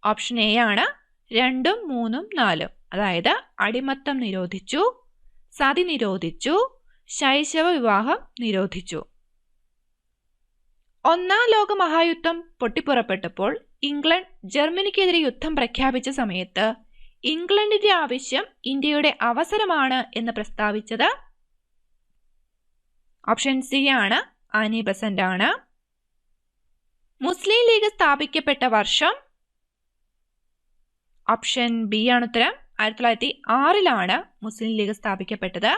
ഓപ്ഷൻ എ ആണ് 2, 3, 4. അതായത് അടിമത്തം നിരോധിച്ചു, സതി നിരോധിച്ചു, ശൈശവ വിവാഹം നിരോധിച്ചു. 1-ാം ലോക മഹായുദ്ധം പൊട്ടിപ്പുറപ്പെട്ടപ്പോൾ ഇംഗ്ലണ്ട് ജർമ്മനിക്കെതിരെ യുദ്ധം പ്രഖ്യാപിച്ച സമയത്ത് ഇംഗ്ലണ്ടിന്റെ ആവശ്യം ഇന്ത്യയുടെ അവസരമാണ് എന്ന് പ്രസ്താവിച്ചത്? ഓപ്ഷൻ സി ആണ്, ആനി ബസന്റ് ആണ്. മുസ്ലിം ലീഗ് സ്ഥാപിക്കപ്പെട്ട വർഷം? ഓപ്ഷൻ ബി ആണ് ഉത്തരം, 1906 മുസ്ലിം ലീഗ് സ്ഥാപിക്കപ്പെട്ടത്.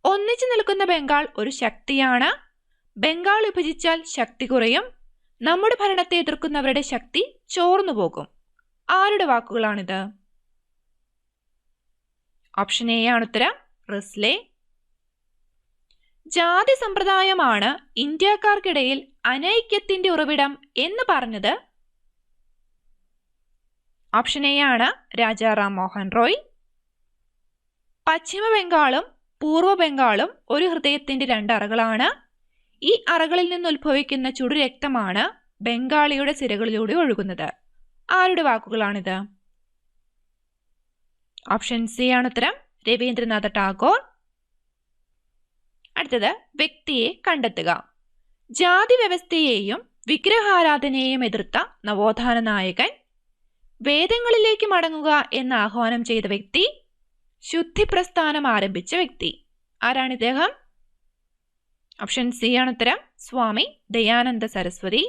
ഒന്നിച്ചു നിൽക്കുന്ന ബംഗാൾ ഒരു ശക്തിയാണ്. ബംഗാൾ വിഭജിച്ചാൽ ശക്തി കുറയും. നമ്മുടെ ഭരണത്തെ എതിർക്കുന്നവരുടെ ശക്തി ചോർന്നു പോകും. ആരുടെ വാക്കുകളാണിത്? ഓപ്ഷൻ എ ആണ് ഉത്തരം, റിസ്ലെ. ജാതി സമ്പ്രദായമാണ് ഇന്ത്യക്കാർക്കിടയിൽ അനൈക്യത്തിന്റെ ഉറവിടം എന്ന് പറഞ്ഞത്? ഓപ്ഷൻ എ ആണ്, രാജാറാം മോഹൻ റോയ്. പശ്ചിമ ബംഗാളും പൂർവ്വ ബംഗാളും ഒരു ഹൃദയത്തിന്റെ 2 അറകളാണ്. ഈ അറകളിൽ നിന്ന് ഉത്ഭവിക്കുന്ന ചുടുരക്തമാണ് ബംഗാളിയുടെ സിരകളിലൂടെ ഒഴുകുന്നത്. ആരുടെ വാക്കുകളാണിത്? ഓപ്ഷൻ സി ആണ് ഉത്തരം, രവീന്ദ്രനാഥ ടാഗോർ. അടുത്തത് വ്യക്തിയെ കണ്ടെത്തുക. ജാതി വ്യവസ്ഥയെയും വിഗ്രഹാരാധനയെയും എതിർത്ത നവോത്ഥാന നായകൻ, വേദങ്ങളിലേക്ക് മടങ്ങുക എന്ന് ആഹ്വാനം ചെയ്ത വ്യക്തി, ശുദ്ധി പ്രസ്ഥാനം ആരംഭിച്ച വ്യക്തി. ആരാണ് ഇദ്ദേഹം? ഓപ്ഷൻ സി ആണ് ഉത്തരം, സ്വാമി ദയാനന്ദ സരസ്വതി.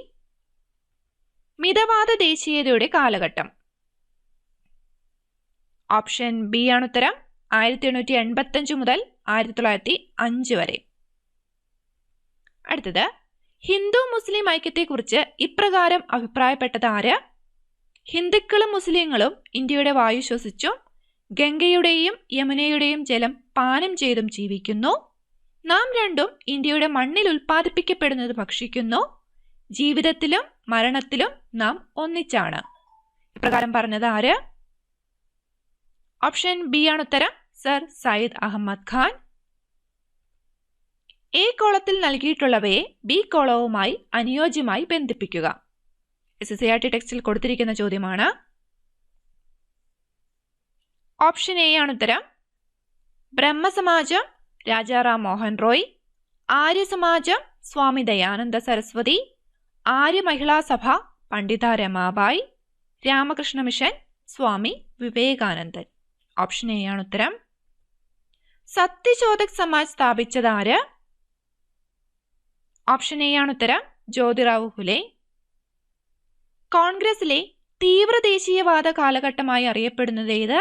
മിതവാദ ദേശീയതയുടെ കാലഘട്ടം. ഓപ്ഷൻ ബി ആണ് ഉത്തരം, 1885 മുതൽ 1905 വരെ. അടുത്തത് ഹിന്ദു മുസ്ലിം ഐക്യത്തെക്കുറിച്ച് ഇപ്രകാരം അഭിപ്രായപ്പെട്ടത് ആര്? ഹിന്ദുക്കളും മുസ്ലിങ്ങളും ഇന്ത്യയുടെ വായു ശ്വസിച്ചും ഗംഗയുടെയും യമുനയുടെയും ജലം പാനം ചെയ്തും ജീവിക്കുന്നു. നാം രണ്ടും ഇന്ത്യയുടെ മണ്ണിൽ ഉൽപ്പാദിപ്പിക്കപ്പെടുന്നത് ഭക്ഷിക്കുന്നു. ജീവിതത്തിലും മരണത്തിലും നാം ഒന്നിച്ചാണ്. ഇപ്രകാരം പറഞ്ഞത് ആര്? ഓപ്ഷൻ ബി ആണ് ഉത്തരം, സർ സയ്യിദ് അഹമ്മദ് ഖാൻ. എ കോളത്തിൽ നൽകിയിട്ടുള്ളവയെ ബി കോളവുമായി അനുയോജ്യമായി ബന്ധിപ്പിക്കുക. SSCERT ടെക്സ്റ്റിൽ കൊടുത്തിരിക്കുന്ന ചോദ്യമാണ്. ഓപ്ഷൻ എ ആണ് ഉത്തരം, ബ്രഹ്മസമാജം രാജാറാം മോഹൻ റോയ്, ആര്യസമാജം സ്വാമി ദയാനന്ദ സരസ്വതി, ആര്യ മഹിളാ സഭ പണ്ഡിത Ramabai, Ramakrishna mission Swami Vivekanandan. Option A ആണ് ഉത്തരം. സത്യശോധക് സമാജ് സ്ഥാപിച്ചത് ആര്? ഓപ്ഷൻ എ ആണ് ഉത്തരം, ജ്യോതിറാവു ഫുലെ. കോൺഗ്രസിലെ തീവ്ര ദേശീയവാദ കാലഘട്ടമായി അറിയപ്പെടുന്നത് ഏത്?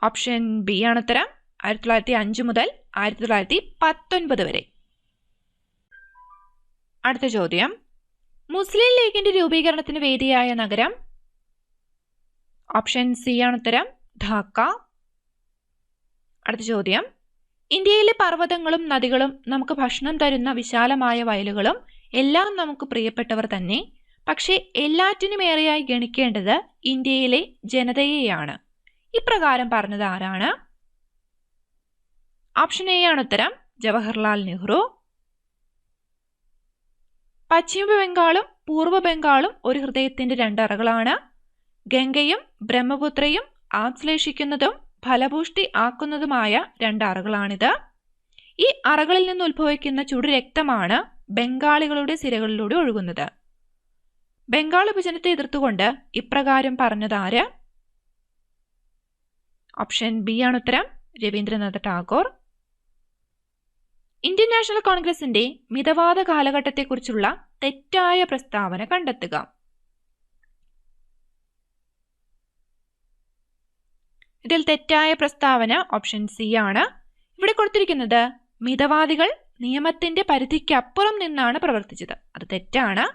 ഓപ്ഷൻ ബി ആണ് ഉത്തരം, 1905 മുതൽ 1919 വരെ. അടുത്ത ചോദ്യം, മുസ്ലിം ലീഗിന്റെ രൂപീകരണത്തിന് വേദിയായ നഗരം? ഓപ്ഷൻ സി ആണ് ഉത്തരം, ധാക്ക. അടുത്ത ചോദ്യം, ഇന്ത്യയിലെ പർവ്വതങ്ങളും നദികളും നമുക്ക് ഭക്ഷണം തരുന്ന വിശാലമായ വയലുകളും എല്ലാം നമുക്ക് പ്രിയപ്പെട്ടവർ തന്നെ. പക്ഷേ എല്ലാറ്റിനുമേറെയായി ഗണിക്കേണ്ടത് ഇന്ത്യയിലെ ജനതയെയാണ്. ഇപ്രകാരം പറഞ്ഞത് ആരാണ്? ഓപ്ഷൻ എ ആണ് ഉത്തരം, ജവഹർലാൽ നെഹ്റു. പശ്ചിമ ബംഗാളും പൂർവ്വ ബംഗാളും ഒരു ഹൃദയത്തിന്റെ 2 അറകളാണ്. ഗംഗയും ബ്രഹ്മപുത്രയും ആശ്ലേഷിക്കുന്നതും ഫലപുഷ്ടി ആക്കുന്നതുമായ 2 അറകളാണിത്. ഈ അറകളിൽ നിന്ന് ഉത്ഭവിക്കുന്ന ചുടുരക്തമാണ് ബംഗാളികളുടെ സിരകളിലൂടെ ഒഴുകുന്നത്. ബംഗാൾ വിഭജനത്തെ എതിർത്തുകൊണ്ട് ഇപ്രകാരം പറഞ്ഞത് ആര്? ഓപ്ഷൻ ബി ആണ് ഉത്തരം, രവീന്ദ്രനാഥ ടാഗോർ. ഇന്ത്യൻ നാഷണൽ കോൺഗ്രസിന്റെ മിതവാദ കാലഘട്ടത്തെക്കുറിച്ചുള്ള തെറ്റായ പ്രസ്താവന കണ്ടെത്തുക. ഇതിൽ തെറ്റായ പ്രസ്താവന ഓപ്ഷൻ സി ആണ്. ഇവിടെ കൊടുത്തിരിക്കുന്നത് മിതവാദികൾ നിയമത്തിന്റെ പരിധിക്കപ്പുറം നിന്നാണ് പ്രവർത്തിച്ചത്. അത് തെറ്റാണ്.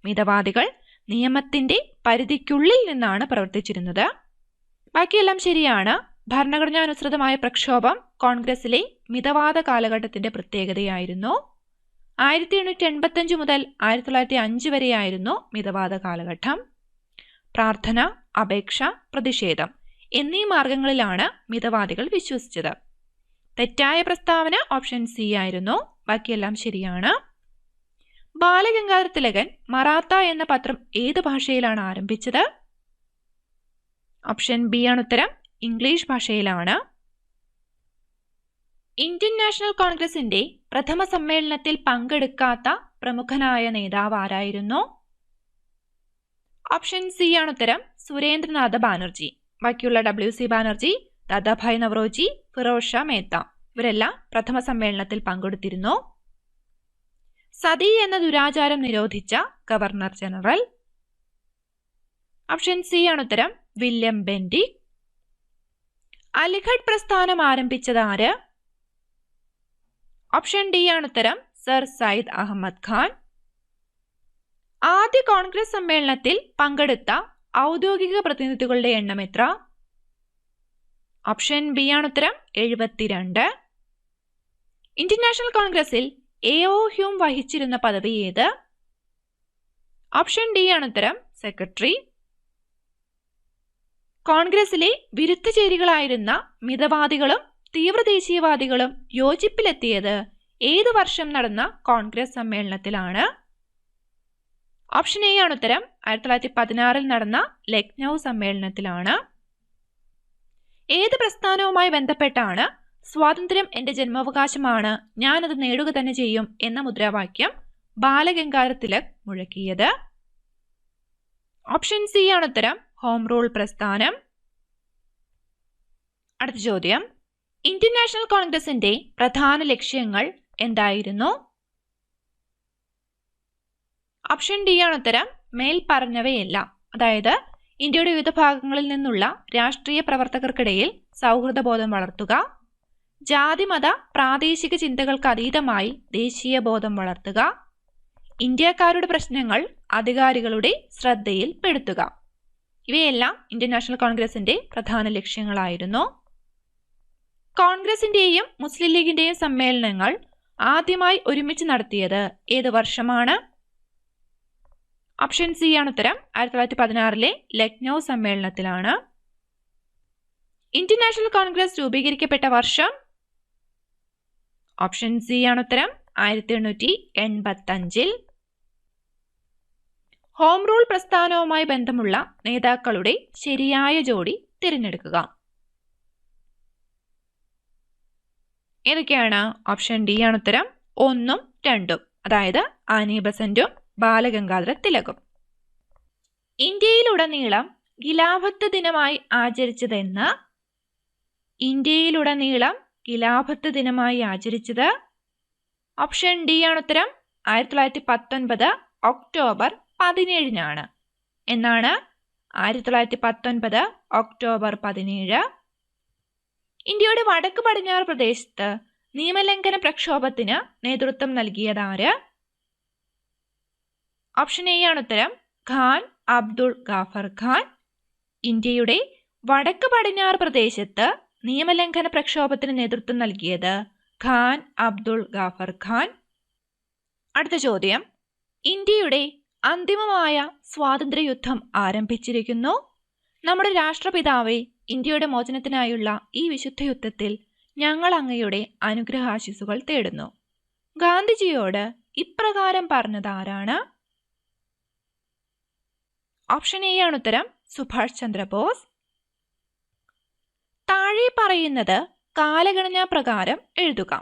മിതവാദികൾ നിയമത്തിന്റെ പരിധിക്കുള്ളിൽ നിന്നാണ് പ്രവർത്തിച്ചിരുന്നത്. ബാക്കിയെല്ലാം ശരിയാണ്. ഭരണഘടനാനുസൃതമായ പ്രക്ഷോഭം കോൺഗ്രസിലെ മിതവാദ കാലഘട്ടത്തിന്റെ പ്രത്യേകതയായിരുന്നു. 1885 മുതൽ 1905 വരെയായിരുന്നു മിതവാദ കാലഘട്ടം. പ്രാർത്ഥന, അപേക്ഷ, പ്രതിഷേധം എന്നീ മാർഗങ്ങളിലാണ് മിതവാദികൾ വിശ്വസിച്ചത്. തെറ്റായ പ്രസ്താവന ഓപ്ഷൻ സി ആയിരുന്നു. ബാക്കിയെല്ലാം ശരിയാണ്. ബാലഗംഗാധര തിലകൻ മറാത്ത എന്ന പത്രം ഏത് ഭാഷയിലാണ് ആരംഭിച്ചത്? ഓപ്ഷൻ ബി ആണ് ഉത്തരം, ഇംഗ്ലീഷ് ഭാഷയിലാണ്. ഇന്ത്യൻ നാഷണൽ കോൺഗ്രസിന്റെ പ്രഥമ സമ്മേളനത്തിൽ പങ്കെടുക്കാത്ത പ്രമുഖനായ നേതാവ് ആരായിരുന്നു? ഓപ്ഷൻ സി ആണ് ഉത്തരം, സുരേന്ദ്രനാഥ ബാനർജി. ബാക്കിയുള്ള WC ബാനർജി, ദാദാഭായ് നവറോജി, ഫിറോസ് ഷാ മേത്ത ഇവരെല്ലാം പ്രഥമ സമ്മേളനത്തിൽ പങ്കെടുത്തിരുന്നു. സതി എന്ന ദുരാചാരം നിരോധിച്ച ഗവർണർ ജനറൽ? ഓപ്ഷൻ സി ആണ് ഉത്തരം, വില്യം ബെന്റിക്. അലിഗഡ് പ്രസ്ഥാനം ആരംഭിച്ചത് ആര്? ഓപ്ഷൻ ഡി ആണ് ഉത്തരം, സർ സയ്യിദ് അഹമ്മദ് ഖാൻ. ആദ്യ കോൺഗ്രസ് സമ്മേളനത്തിൽ പങ്കെടുത്ത ഔദ്യോഗിക പ്രതിനിധികളുടെ എണ്ണം എത്ര? ഓപ്ഷൻ ബി ആണ് ഉത്തരം, 72. ഇന്ത്യൻ നാഷണൽ കോൺഗ്രസിൽ A.O. ഹ്യൂം വഹിച്ചിരുന്ന പദവി ഏത്? ഓപ്ഷൻ ഡി ആണ് ഉത്തരം, സെക്രട്ടറി. കോൺഗ്രസിലെ വിരുദ്ധചേരികളായിരുന്ന മിതവാദികളും തീവ്രദേശീയവാദികളും യോജിപ്പിലെത്തിയത് ഏത് വർഷം നടന്ന കോൺഗ്രസ് സമ്മേളനത്തിലാണ്? ഓപ്ഷൻ എ ആണ് ഉത്തരം. 1916 നടന്ന ലക്നൗ സമ്മേളനത്തിലാണ്. ഏത് പ്രസ്ഥാനവുമായി ബന്ധപ്പെട്ടാണ് സ്വാതന്ത്ര്യം എന്റെ ജന്മാവകാശമാണ്, ഞാനത് നേടുക തന്നെ ചെയ്യും എന്ന മുദ്രാവാക്യം ബാലഗംഗാധര തിലക് മുഴക്കിയത്? ഓപ്ഷൻ സി ആണ് ഉത്തരം. ഹോം റൂൾ പ്രസ്ഥാനം. അടുത്ത ചോദ്യം, ഇന്ത്യൻ നാഷണൽ കോൺഗ്രസിന്റെ പ്രധാന ലക്ഷ്യങ്ങൾ എന്തായിരുന്നു? ഓപ്ഷൻ ഡി ആണ് ഉത്തരം. മേൽ പറഞ്ഞവയെല്ലാം. അതായത് ഇന്ത്യയുടെ വിവിധ ഭാഗങ്ങളിൽ നിന്നുള്ള രാഷ്ട്രീയ പ്രവർത്തകർക്കിടയിൽ സൗഹൃദബോധം വളർത്തുക, ജാതിമത പ്രാദേശിക ചിന്തകൾക്ക് അതീതമായി ദേശീയ ബോധം വളർത്തുക, ഇന്ത്യക്കാരുടെ പ്രശ്നങ്ങൾ അധികാരികളുടെ ശ്രദ്ധയിൽ പെടുത്തുക. ഇവയെല്ലാം ഇന്ത്യൻ നാഷണൽ കോൺഗ്രസിന്റെ പ്രധാന ലക്ഷ്യങ്ങളായിരുന്നു. കോൺഗ്രസിന്റെയും മുസ്ലിം ലീഗിന്റെയും സമ്മേളനങ്ങൾ ആദ്യമായി ഒരുമിച്ച് നടത്തിയത് ഏത് വർഷമാണ്? ഓപ്ഷൻ സി ആണ് ഉത്തരം. 1916 ലക്നൗ സമ്മേളനത്തിലാണ്. ഇന്ത്യൻ നാഷണൽ കോൺഗ്രസ് രൂപീകരിക്കപ്പെട്ട വർഷം? ഓപ്ഷൻ സി ആണ് ഉത്തരം. 1885. ഹോം റൂൾ പ്രസ്ഥാനവുമായി ബന്ധമുള്ള നേതാക്കളുടെ ശരിയായ ജോഡി തിരഞ്ഞെടുക്കുക. ഏതൊക്കെയാണ്? ഓപ്ഷൻ ഡി ആണ് ഉത്തരം. 1ഉം 2ഉം. അതായത് ആനി ബസന്റും ബാലഗംഗാധര തിലകും. ഇന്ത്യയിലുടനീളം ഖിലാഫത്ത് ദിനമായി ആചരിച്ചതെന്ന്? ഇന്ത്യയിലുടനീളം ഖിലാഫത്ത് ദിനമായി ആചരിച്ചത്? ഓപ്ഷൻ ഡി ആണ് ഉത്തരം. 1919 ഒക്ടോബർ 17 എന്നാണ്? 1919 ഒക്ടോബർ 17. ഇന്ത്യയുടെ വടക്ക് പടിഞ്ഞാറ് പ്രദേശത്ത് നിയമലംഘന പ്രക്ഷോഭത്തിന് നേതൃത്വം നൽകിയതാര്? ഓപ്ഷൻ എ ആണ് ഉത്തരം. ഖാൻ അബ്ദുൾ ഗാഫർ ഖാൻ. ഇന്ത്യയുടെ വടക്ക് പടിഞ്ഞാറ് പ്രദേശത്ത് നിയമലംഘന പ്രക്ഷോഭത്തിന് നേതൃത്വം നൽകിയത് ഖാൻ അബ്ദുൾ ഗാഫർ ഖാൻ. അടുത്ത ചോദ്യം, ഇന്ത്യയുടെ അന്തിമമായ സ്വാതന്ത്ര്യയുദ്ധം ആരംഭിച്ചിരിക്കുന്നു. നമ്മുടെ രാഷ്ട്രപിതാവേ, ഇന്ത്യയുടെ മോചനത്തിനായുള്ള ഈ വിശുദ്ധ യുദ്ധത്തിൽ ഞങ്ങൾ അങ്ങയുടെ അനുഗ്രഹാശിസുകൾ തേടുന്നു. ഗാന്ധിജിയോട് ഇപ്രകാരം പറഞ്ഞതാരാണ്? ഓപ്ഷൻ എ ആണ് ഉത്തരം. സുഭാഷ് ചന്ദ്രബോസ്. താഴെ പറയുന്നത് കാലഗണനാ പ്രകാരം എഴുതുക.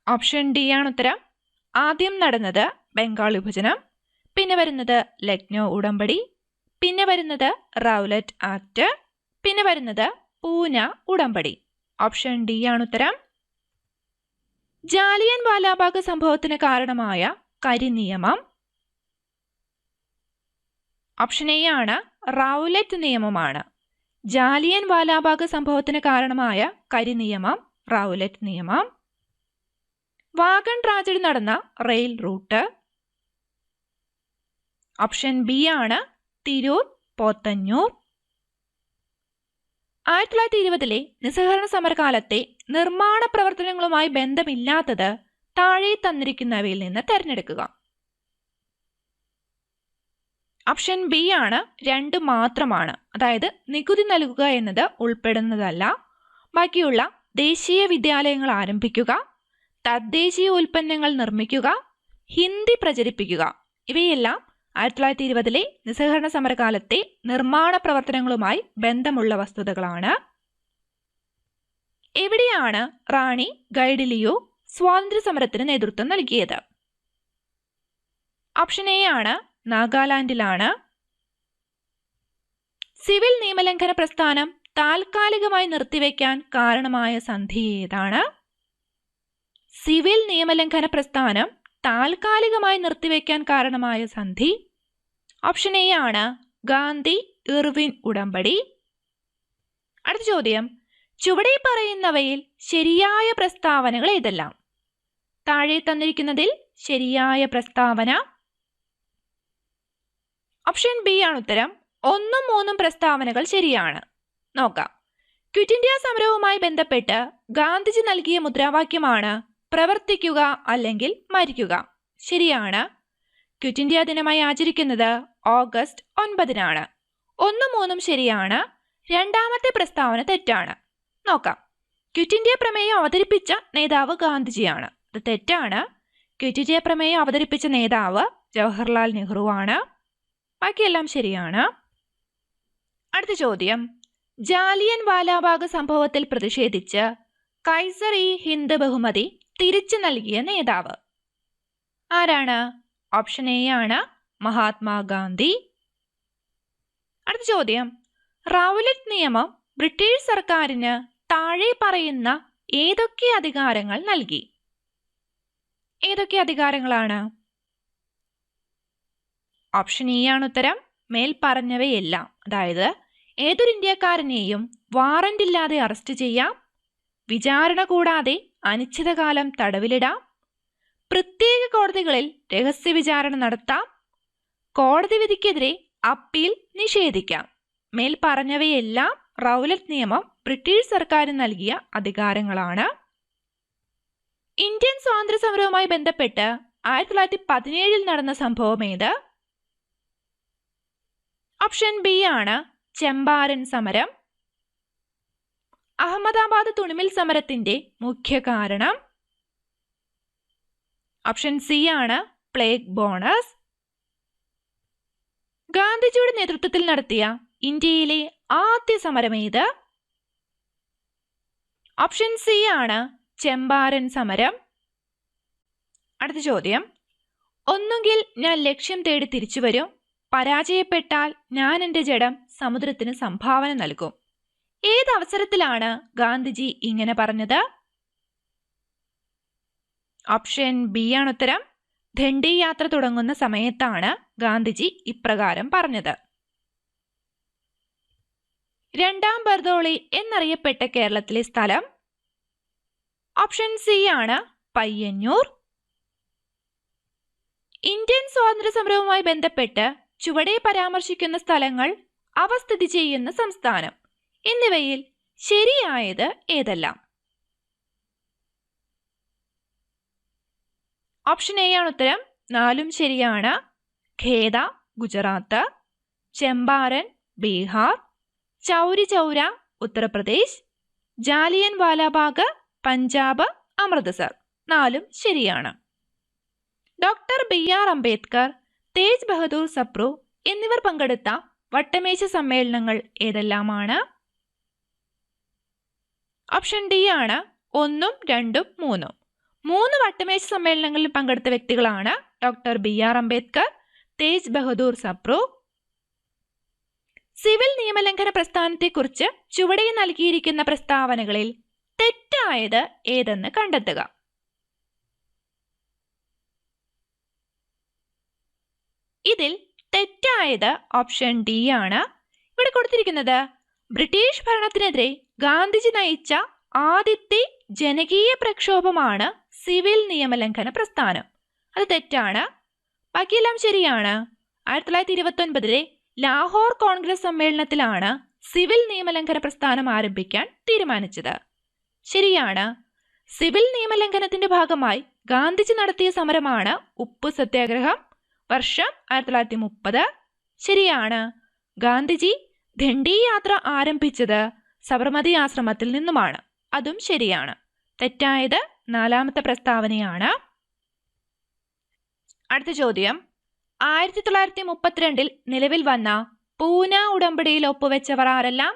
ഓപ്ഷൻ ഡി ആണ് ഉത്തരം. ആദ്യം നടന്നത് ബംഗാൾ വിഭജനം, പിന്നെ വരുന്നത് ലക്നൗ ഉടമ്പടി, പിന്നെ വരുന്നത് റൗലറ്റ് ആക്ട്, പിന്നെ വരുന്നത് പൂന ഉടമ്പടി. ഓപ്ഷൻ ഡി ആണ് ഉത്തരം. ജാലിയൻ വാലാബാഗ് സംഭവത്തിന് കാരണമായ കരിനിയമം? ഓപ്ഷൻ എ ആണ്. റൗലറ്റ് നിയമമാണ്. ജാലിയൻ വാലാബാഗ് സംഭവത്തിന് കാരണമായ കരിനിയമം റൗലറ്റ് നിയമം. വാഗൺ ട്രാജഡി നടന്ന റെയിൽ റൂട്ട്? ഓപ്ഷൻ ബി ആണ്. തിരൂർ പോത്തന്നൂർ. 1920 നിസ്സഹകരണ സമരകാലത്തെ നിർമ്മാണ പ്രവർത്തനങ്ങളുമായി ബന്ധമില്ലാത്തത് താഴെ തന്നിരിക്കുന്നവയിൽ നിന്ന് തിരഞ്ഞെടുക്കുക. ഓപ്ഷൻ ബി ആണ്. 2 മാത്രമാണ്. അതായത് നികുതി നൽകുക എന്നത് ഉൾപ്പെടുന്നതല്ല. ബാക്കിയുള്ള ദേശീയ വിദ്യാലയങ്ങൾ ആരംഭിക്കുക, തദ്ദേശീയ ഉൽപ്പന്നങ്ങൾ നിർമ്മിക്കുക, ഹിന്ദി പ്രചരിപ്പിക്കുക. ഇവയെല്ലാം 1920 നിസ്സഹകരണ സമരകാലത്തെ നിർമ്മാണ പ്രവർത്തനങ്ങളുമായി ബന്ധമുള്ള വസ്തുതകളാണ്. എവിടെയാണ് റാണി ഗൈഡിലിയോ സ്വാതന്ത്ര്യ സമരത്തിന് നേതൃത്വം നൽകിയത്? ഓപ്ഷൻ എ ആണ്. നാഗാലാൻഡിലാണ്. സിവിൽ നിയമലംഘന പ്രസ്ഥാനം താൽക്കാലികമായി നിർത്തിവെക്കാൻ കാരണമായ സന്ധി ഏതാണ്? സിവിൽ നിയമലംഘന പ്രസ്ഥാനം താൽക്കാലികമായി നിർത്തിവെക്കാൻ കാരണമായ സന്ധി? ഓപ്ഷൻ എ ആണ്. ഗാന്ധി ഇർവിൻ ഉടമ്പടി. അടുത്ത ചോദ്യം, ചുവടെ പറയുന്നവയിൽ ശരിയായ പ്രസ്താവനകൾ ഏതെല്ലാം? താഴെ തന്നിരിക്കുന്നതിൽ ശരിയായ പ്രസ്താവന? ഓപ്ഷൻ ബി ആണ് ഉത്തരം. 1ഉം 3ഉം പ്രസ്താവനകൾ ശരിയാണ്. നോക്കാം. ക്വിറ്റ് ഇന്ത്യ സമരവുമായി ബന്ധപ്പെട്ട് ഗാന്ധിജി നൽകിയ മുദ്രാവാക്യമാണ് പ്രവർത്തിക്കുക അല്ലെങ്കിൽ മരിക്കുക. ശരിയാണ്. ക്വിറ്റ് ഇന്ത്യ ദിനമായി ആചരിക്കുന്നത് ഓഗസ്റ്റ് 9. 1ഉം 3ഉം ശരിയാണ്. രണ്ടാമത്തെ പ്രസ്താവന തെറ്റാണ്. നോക്കാം. ക്വിറ്റ് ഇന്ത്യ പ്രമേയം അവതരിപ്പിച്ച നേതാവ് ഗാന്ധിജിയാണ്. അത് തെറ്റാണ്. ക്വിറ്റ് ഇന്ത്യ പ്രമേയം അവതരിപ്പിച്ച നേതാവ് ജവഹർലാൽ നെഹ്റുവാണ്. ബാക്കിയെല്ലാം ശരിയാണ്. അടുത്ത ചോദ്യം. ജാലിയൻ വാലാബാഗ് സംഭവത്തിൽ പ്രതിഷേധിച്ച് കൈസർ-ഇ-ഹിന്ദ് ബഹുമതി തിരിച്ചു നൽകിയ നേതാവ് ആരാണ്? ഓപ്ഷൻ എ ആണ് മഹാത്മാഗാന്ധി. അടുത്ത ചോദ്യം. റൗലറ്റ് നിയമം ബ്രിട്ടീഷ് സർക്കാരിന് താഴെ പറയുന്ന ഏതൊക്കെ അധികാരങ്ങൾ നൽകി? ഏതൊക്കെ അധികാരങ്ങളാണ്? ഓപ്ഷൻ ഇ ആണ് ഉത്തരം. മേൽ പറഞ്ഞവയെല്ലാം. അതായത് ഏതൊരു ഇന്ത്യക്കാരനെയും വാറന്റ് ഇല്ലാതെ അറസ്റ്റ് ചെയ്യാം, വിചാരണ കൂടാതെ അനിശ്ചിതകാലം തടവിലിടാം, പ്രത്യേക കോടതികളിൽ രഹസ്യ വിചാരണ നടത്താം, കോടതി വിധിക്കെതിരെ അപ്പീൽ നിഷേധിക്കാം. മേൽ പറഞ്ഞവയെല്ലാം റൗലറ്റ് നിയമം ബ്രിട്ടീഷ് സർക്കാരിന് നൽകിയ അധികാരങ്ങളാണ്. ഇന്ത്യൻ സ്വാതന്ത്ര്യ സമരവുമായി ബന്ധപ്പെട്ട് 1917 നടന്ന സംഭവം ഏത്? ഓപ്ഷൻ ബി ആണ് ചമ്പാരൻ സമരം. അഹമ്മദാബാദ് തുണിമിൽ സമരത്തിന്റെ മുഖ്യ കാരണം? ഓപ്ഷൻ സി ആണ് പ്ലേഗ് ബോണസ്. ഗാന്ധിജിയുടെ നേതൃത്വത്തിൽ നടത്തിയ ഇന്ത്യയിലെ ആദ്യ സമരം ഏത്? ഓപ്ഷൻ സി ആണ് ചമ്പാരൻ സമരം. അടുത്ത ചോദ്യം. ഒന്നുകിൽ ഞാൻ ലക്ഷ്യം തേടി തിരിച്ചു വരും, പരാജയപ്പെട്ടാൽ ഞാൻ എൻ്റെ ജഡം സമുദ്രത്തിന് സംഭാവന നൽകും. ഏത് അവസരത്തിലാണ് ഗാന്ധിജി ഇങ്ങനെ പറഞ്ഞത്? ഓപ്ഷൻ ബി ആണ് ഉത്തരം. ദണ്ഡി യാത്ര തുടങ്ങുന്ന സമയത്താണ് ഗാന്ധിജി ഇപ്രകാരം പറഞ്ഞത്. രണ്ടാം ബർദോളി എന്നറിയപ്പെട്ട കേരളത്തിലെ സ്ഥലം? ഓപ്ഷൻ സി ആണ് പയ്യന്നൂർ. ഇന്ത്യൻ സ്വാതന്ത്ര്യ സമരവുമായി ബന്ധപ്പെട്ട് ചുവടെ പരാമർശിക്കുന്ന സ്ഥലങ്ങൾ, അവ സ്ഥിതി ചെയ്യുന്ന സംസ്ഥാനം എന്നിവയിൽ ശരിയായത് ഏതെല്ലാം? ഓപ്ഷൻ എ ആണ് ഉത്തരം. 4 ശരിയാണ്. ഖേദ ഗുജറാത്ത്, ചമ്പാരൻ ബീഹാർ, ചൗരി ചൗര ഉത്തർപ്രദേശ്, ജാലിയൻ വാലാബാഗ് പഞ്ചാബ്, അമൃത്സർ 4 ശരിയാണ്. Doctor B R. അംബേദ്കർ, തേജ് ബഹദൂർ സപ്രു എന്നിവർ പങ്കെടുത്ത വട്ടമേശ സമ്മേളനങ്ങൾ ഏതെല്ലാമാണ്? ഓപ്ഷൻ ഡി ആണ് 1, 2, 3. 3 വട്ടമേശ സമ്മേളനങ്ങളിൽ പങ്കെടുത്ത വ്യക്തികളാണ് doctor B R. Ambedkar, Tej Bahadur Sapru. Civil നിയമലംഘന പ്രസ്ഥാനത്തെക്കുറിച്ച് ചുവടെ നൽകിയിരിക്കുന്ന പ്രസ്താവനകളിൽ തെറ്റായത് ഏതെന്ന് കണ്ടെത്തുക. ഇതിൽ തെറ്റായത് ഓപ്ഷൻ ഡി ആണ്. ഇവിടെ കൊടുത്തിരിക്കുന്നത് ബ്രിട്ടീഷ് ഭരണത്തിനെതിരെ ഗാന്ധിജി നയിച്ച ആദ്യത്തെ ജനകീയ പ്രക്ഷോഭമാണ് സിവിൽ നിയമലംഘന പ്രസ്ഥാനം. അത് തെറ്റാണ്. ബാക്കിയെല്ലാം ശരിയാണ്. 1929 ലാഹോർ കോൺഗ്രസ് സമ്മേളനത്തിലാണ് സിവിൽ നിയമലംഘന പ്രസ്ഥാനം ആരംഭിക്കാൻ തീരുമാനിച്ചത്. ശരിയാണ്. സിവിൽ നിയമലംഘനത്തിന്റെ ഭാഗമായി ഗാന്ധിജി നടത്തിയ സമരമാണ് ഉപ്പു സത്യാഗ്രഹം. വർഷം 1930. ശരിയാണ്. ഗാന്ധിജി ദണ്ഡി യാത്ര ആരംഭിച്ചത് സബർമതി ആശ്രമത്തിൽ നിന്നുമാണ്. അതും ശരിയാണ്. തെറ്റായത് 4ാമത്തെ പ്രസ്താവനയാണ്. അടുത്ത ചോദ്യം. 1932 നിലവിൽ വന്ന പൂന ഉടമ്പടിയിൽ ഒപ്പുവെച്ചവർ ആരെല്ലാം?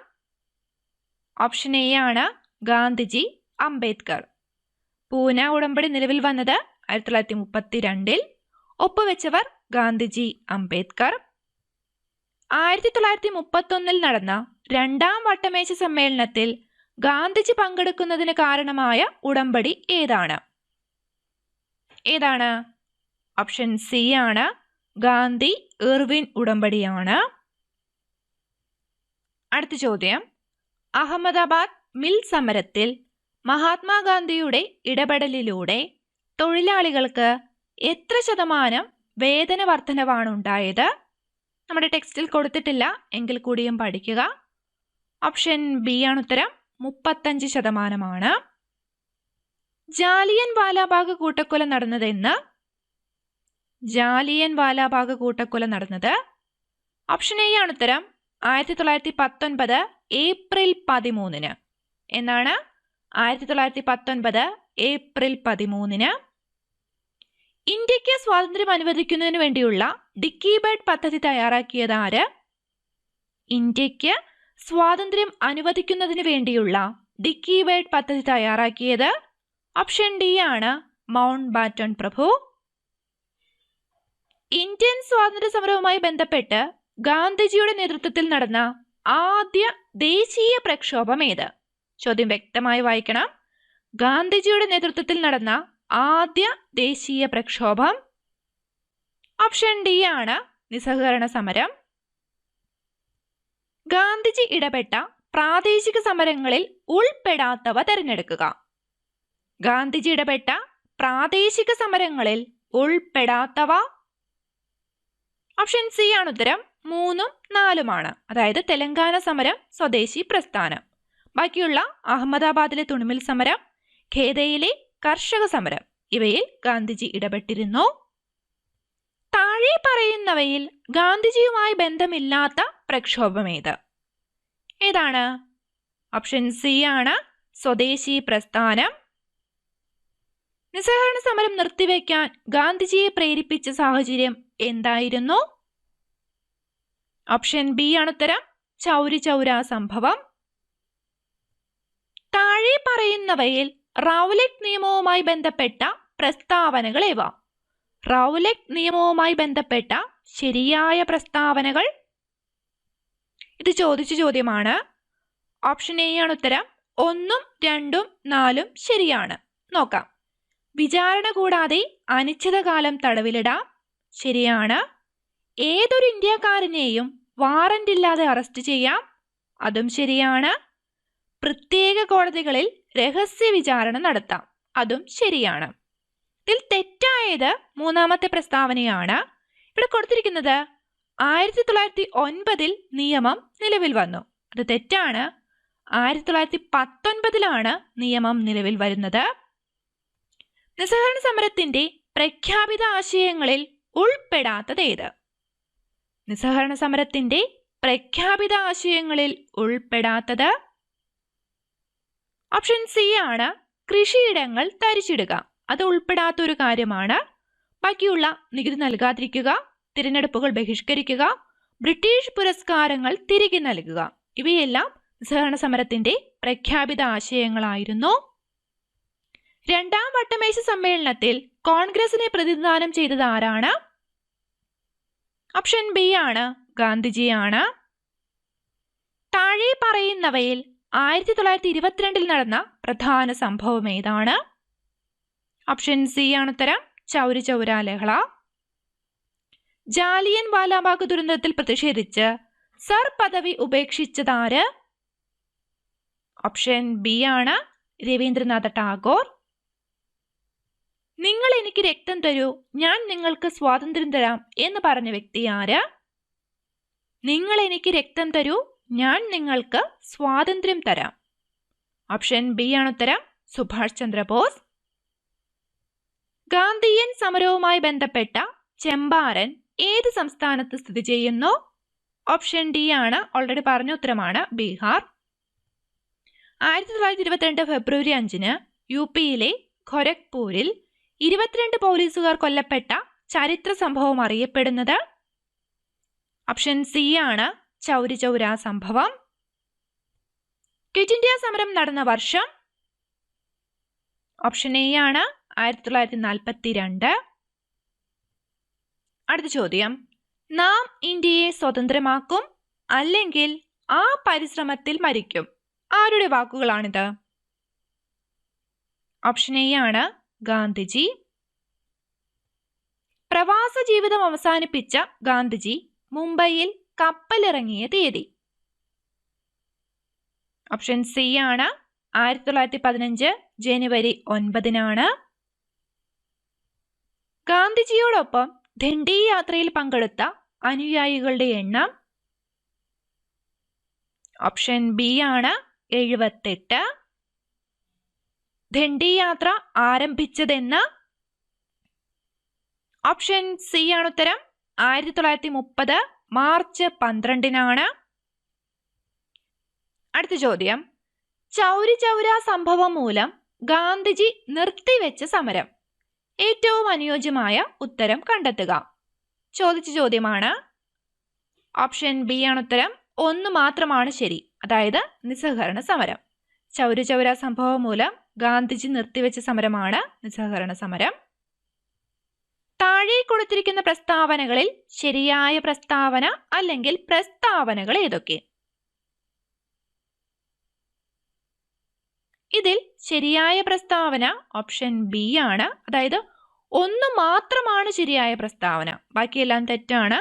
ഓപ്ഷൻ എ ആണ് ഗാന്ധിജി, അംബേദ്കർ. പൂന ഉടമ്പടി നിലവിൽ വന്നത് 1932. ഒപ്പുവെച്ചവർ ഗാന്ധിജി, അംബേദ്കർ. 1931 നടന്ന 2ാം വട്ടമേശ സമ്മേളനത്തിൽ ഗാന്ധിജി പങ്കെടുക്കുന്നതിന് കാരണമായ ഉടമ്പടി ഏതാണ്? ഓപ്ഷൻ സി ആണ് ഗാന്ധി ഇർവിൻ ഉടമ്പടിയാണ്. അടുത്ത ചോദ്യം. അഹമ്മദാബാദ് മിൽ സമരത്തിൽ മഹാത്മാഗാന്ധിയുടെ ഇടപെടലിലൂടെ തൊഴിലാളികൾക്ക് എത്ര ശതമാനം വേതന വർധനവാണ് ഉണ്ടായത്? നമ്മുടെ ടെക്സ്റ്റിൽ കൊടുത്തിട്ടില്ല, എങ്കിൽ കൂടിയും പഠിക്കുക. ഓപ്ഷൻ ബി ആണ് ഉത്തരം. 35%. ജാലിയൻ വാലാബാഗ് കൂട്ടക്കൊല നടന്നതെന്ന്? ജാലിയൻ വാലാബാഗ് കൂട്ടക്കൊല നടന്നത് ഓപ്ഷൻ എ ആണ് ഉത്തരം. 1919 ഏപ്രിൽ 13. എന്നാണ് 1919 ഏപ്രിൽ 13. ഇന്ത്യക്ക് സ്വാതന്ത്ര്യം അനുവദിക്കുന്നതിന് വേണ്ടിയുള്ള ഡിക്കി ബർഡ് പദ്ധതി തയ്യാറാക്കിയത് ആര്? ഇന്ത്യക്ക് സ്വാതന്ത്ര്യം അനുവദിക്കുന്നതിന് വേണ്ടിയുള്ള ഡിക്കി ബർഡ് പദ്ധതി തയ്യാറാക്കിയത് ഓപ്ഷൻ ഡി ആണ്, മൗണ്ട് ബാറ്റൺ പ്രഭു. ഇന്ത്യൻ സ്വാതന്ത്ര്യ സമരവുമായി ബന്ധപ്പെട്ട് ഗാന്ധിജിയുടെ നേതൃത്വത്തിൽ നടന്ന ആദ്യ ദേശീയ പ്രക്ഷോഭം ഏത്? ചോദ്യം വ്യക്തമായി വായിക്കണം. ഗാന്ധിജിയുടെ നേതൃത്വത്തിൽ നടന്ന ആദ്യ ദേശീയ പ്രക്ഷോഭം ഓപ്ഷൻ ഡി ആണ്, നിസ്സഹകരണ സമരം. ഗാന്ധിജി ഇടപെട്ട പ്രാദേശിക സമരങ്ങളിൽ ഉൾപ്പെടാത്തവ തിരഞ്ഞെടുക്കുക. ഗാന്ധിജി ഇടപെട്ട പ്രാദേശിക സമരങ്ങളിൽ ഉൾപ്പെടാത്തവ ഓപ്ഷൻ സി ആണ് ഉത്തരം. 3ഉം 4ഉമാണ്. അതായത് തെലങ്കാന സമരം, സ്വദേശി പ്രസ്ഥാനം. ബാക്കിയുള്ള അഹമ്മദാബാദിലെ തുണിമിൽ സമരം, ഖേദയിലെ കർഷക സമരം, ഇവയിൽ ഗാന്ധിജി ഇടപെട്ടിരുന്നു. താഴെ പറയുന്നവയിൽ ഗാന്ധിജിയുമായി ബന്ധമില്ലാത്ത പ്രക്ഷോഭം ഏത്? ഏതാണ്? ഓപ്ഷൻ സി ആണ്, സ്വദേശി പ്രസ്ഥാനം. നിസ്സഹകരണ സമരം നിർത്തിവെക്കാൻ ഗാന്ധിജിയെ പ്രേരിപ്പിച്ച സാഹചര്യം എന്തായിരുന്നു? ഓപ്ഷൻ ബി ആണ് ഉത്തരം, ചൗരി ചൗരാ സംഭവം. താഴെ പറയുന്നവയിൽ റൗലറ്റ് നിയമവുമായി ബന്ധപ്പെട്ട പ്രസ്താവനകൾ ഏവ? റൗലറ്റ് നിയമവുമായി ബന്ധപ്പെട്ട ശരിയായ പ്രസ്താവനകൾ. ഇത് ചോദിച്ച ചോദ്യമാണ്. ഓപ്ഷൻ എ ആണ് ഉത്തരം. 1ഉം 2ഉം 4ഉം ശരിയാണ്. നോക്കാം. വിചാരണ കൂടാതെ അനിശ്ചിതകാലം തടവിലിടാം, ശരിയാണ്. ഏതൊരു ഇന്ത്യക്കാരനെയും വാറന്റ് ഇല്ലാതെ അറസ്റ്റ് ചെയ്യാം, അതും ശരിയാണ്. പ്രത്യേക കോടതികളിൽ രഹസ്യ വിചാരണ നടത്താം, അതും ശരിയാണ്. ഇതിൽ തെറ്റായത് 3ാമത്തെ പ്രസ്താവനയാണ്. ഇവിടെ കൊടുത്തിരിക്കുന്നത് 1909 നിയമം നിലവിൽ വന്നു. അത് തെറ്റാണ്. 1919 നിയമം നിലവിൽ വരുന്നത്. നിസ്സഹകരണ സമരത്തിന്റെ പ്രഖ്യാപിത ആശയങ്ങളിൽ ഉൾപ്പെടാത്തത് ഏത്? നിസ്സഹകരണ സമരത്തിന്റെ പ്രഖ്യാപിത ആശയങ്ങളിൽ ഉൾപ്പെടാത്തത് ഓപ്ഷൻ സി ആണ്, കൃഷിയിടങ്ങൾ തരിച്ചിടുക. അത് ഉൾപ്പെടാത്ത ഒരു കാര്യമാണ്. ബാക്കിയുള്ള നികുതി നൽകാതിരിക്കുക, തിരഞ്ഞെടുപ്പുകൾ ബഹിഷ്കരിക്കുക, ബ്രിട്ടീഷ് പുരസ്കാരങ്ങൾ തിരികെ നൽകുക, ഇവയെല്ലാം നിസ്സഹകരണ സമരത്തിന്റെ പ്രഖ്യാപിത ആശയങ്ങളായിരുന്നു. 2ാം വട്ടമേശ സമ്മേളനത്തിൽ കോൺഗ്രസിനെ പ്രതിനിധാനം ചെയ്തത് ആരാണ്? ഓപ്ഷൻ ബി ആണ്, ഗാന്ധിജിയാണ്. താഴെ പറയുന്നവയിൽ 1922 നടന്ന പ്രധാന സംഭവം ഏതാണ്? ഓപ്ഷൻ സി ആണ് ഉത്തരം, ചൗരി ചൗരാ ലഹള. ജാലിയൻ വാലാബാഗ് ദുരന്തത്തിൽ പ്രതിഷേധിച്ച് സർ പദവി ഉപേക്ഷിച്ചതാര്? ഓപ്ഷൻ ബി ആണ്, രവീന്ദ്രനാഥ ടാഗോർ. നിങ്ങൾ എനിക്ക് രക്തം തരൂ, ഞാൻ നിങ്ങൾക്ക് സ്വാതന്ത്ര്യം തരാം എന്ന് പറഞ്ഞ വ്യക്തി ആര്? നിങ്ങൾ എനിക്ക് രക്തം തരൂ, ഞാൻ നിങ്ങൾക്ക് സ്വാതന്ത്ര്യം തരാം. ഓപ്ഷൻ ബി ആണ് ഉത്തരം, സുഭാഷ് ചന്ദ്രബോസ്. ഗാന്ധിയൻ സമരവുമായി ബന്ധപ്പെട്ട ചമ്പാരൻ ഏത് സംസ്ഥാനത്ത് സ്ഥിതി ചെയ്യുന്നു? ഓപ്ഷൻ ഡി ആണ്, ഓൾറെഡി പറഞ്ഞ ഉത്തരമാണ്, ബീഹാർ. 1922 ഫെബ്രുവരി 5 യുപിയിലെ ഖൊരഗ്പൂരിൽ 22 പോലീസുകാർ കൊല്ലപ്പെട്ട ചരിത്ര സംഭവം അറിയപ്പെടുന്നത്? ഓപ്ഷൻ സി ആണ്, ചൗരി ചൗരാ സംഭവം. ക്വിറ്റ് ഇന്ത്യ സമരം നടന്ന വർഷം? ഓപ്ഷൻ എ ആണ്, 1942. അടുത്ത ചോദ്യം, നാം ഇന്ത്യയെ സ്വതന്ത്രമാക്കും, അല്ലെങ്കിൽ ആ പരിശ്രമത്തിൽ മരിക്കും, ആരുടെ വാക്കുകളാണിത്? ഓപ്ഷൻ എ ആണ്, ഗാന്ധിജി. പ്രവാസ ജീവിതം അവസാനിപ്പിച്ച ഗാന്ധിജി മുംബൈയിൽ കപ്പലിറങ്ങിയ തീയതി? ഓപ്ഷൻ സി ആണ്, 1915 ജനുവരി 9. ഗാന്ധിജിയോടൊപ്പം ദണ്ഡി യാത്രയിൽ പങ്കെടുത്ത അനുയായികളുടെ എണ്ണം? ഓപ്ഷൻ ബി ആണ്, 78. ദണ്ഡി യാത്ര ആരംഭിച്ചതെന്ന്? ഓപ്ഷൻ സി ആണ് ഉത്തരം, 1930 മാർച്ച് 12. അടുത്ത ചോദ്യം, ചൗരി ചൗര സംഭവം മൂലം ഗാന്ധിജി നിർത്തിവെച്ച സമരം. ഏറ്റവും അനുയോജ്യമായ ഉത്തരം കണ്ടെത്തുക. ചോദിച്ച ചോദ്യമാണ്. ഓപ്ഷൻ ബി ആണ് ഉത്തരം. ഒന്ന് മാത്രമാണ് ശരി, അതായത് നിസ്സഹകരണ സമരം. ചൗരി ചൗര സംഭവം മൂലം ഗാന്ധിജി നിർത്തിവെച്ച സമരമാണ് നിസ്സഹകരണ സമരം. താഴെ കൊടുത്തിരിക്കുന്ന പ്രസ്താവനകളിൽ ശരിയായ പ്രസ്താവന അല്ലെങ്കിൽ പ്രസ്താവനകൾ ഏതൊക്കെ? ഇതിൽ ശരിയായ പ്രസ്താവന ഓപ്ഷൻ ബി ആണ്, അതായത് ഒന്ന് മാത്രമാണ് ശരിയായ പ്രസ്താവന, ബാക്കിയെല്ലാം തെറ്റാണ്.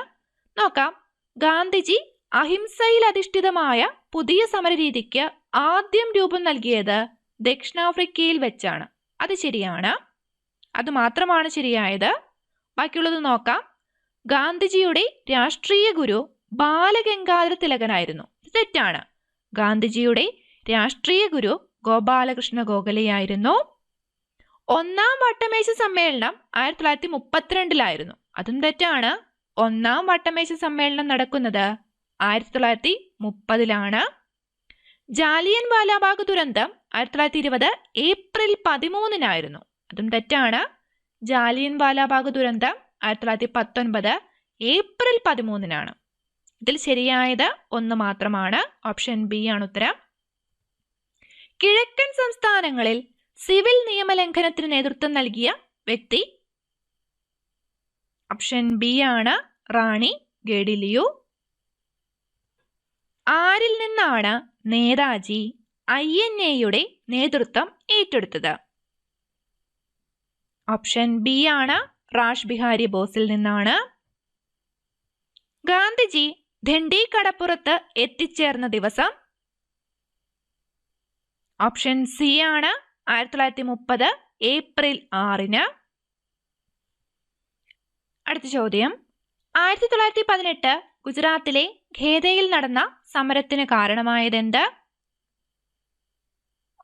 നോക്കാം. ഗാന്ധിജി അഹിംസയിൽ അധിഷ്ഠിതമായ പുതിയ സമരരീതിക്ക് ആദ്യം രൂപം നൽകിയത് ദക്ഷിണാഫ്രിക്കയിൽ വെച്ചാണ്. അത് ശരിയാണ്, അത് മാത്രമാണ് ശരിയായത്. ബാക്കിയുള്ളത് നോക്കാം. ഗാന്ധിജിയുടെ രാഷ്ട്രീയ ഗുരു ബാലഗംഗാധര തിലകനായിരുന്നു. തെറ്റാണ്. ഗാന്ധിജിയുടെ രാഷ്ട്രീയ ഗുരു ഗോപാലകൃഷ്ണ ഗോഖലെയായിരുന്നു. ഒന്നാം വട്ടമേശ സമ്മേളനം 1932 അതും തെറ്റാണ്. ഒന്നാം വട്ടമേശ സമ്മേളനം നടക്കുന്നത് 1930 ജാലിയൻ വാലാബാഗ് ദുരന്തം 1920 ഏപ്രിൽ 13 അതും തെറ്റാണ്. ജാലിയൻ വാലാബാഗ് ദുരന്തം 1919 ഏപ്രിൽ 13 ഇതിൽ ശരിയായത് ഒന്ന് മാത്രമാണ്. ഓപ്ഷൻ ബി ആണ് ഉത്തരം. കിഴക്കൻ സംസ്ഥാനങ്ങളിൽ സിവിൽ നിയമലംഘനത്തിന് നേതൃത്വം നൽകിയ വ്യക്തി? ഓപ്ഷൻ ബി ആണ് റാണി ഗേഡിലിയു. ആരിൽ നിന്നാണ് നേതാജി INA-യുടെ നേതൃത്വം ഏറ്റെടുത്തത്? ഓപ്ഷൻ ബി ആണ് റാഷ് ബിഹാരി ബോസിൽ നിന്നാണ്. ഗാന്ധിജി ദണ്ഡി കടപ്പുറത്ത് എത്തിച്ചേർന്ന ദിവസം? ഓപ്ഷൻ സി ആണ് 1930 ഏപ്രിൽ 6. അടുത്ത ചോദ്യം, 1918 ഗുജറാത്തിലെ ഖേദയിൽ നടന്ന സമരത്തിന് കാരണമായതെന്ത്?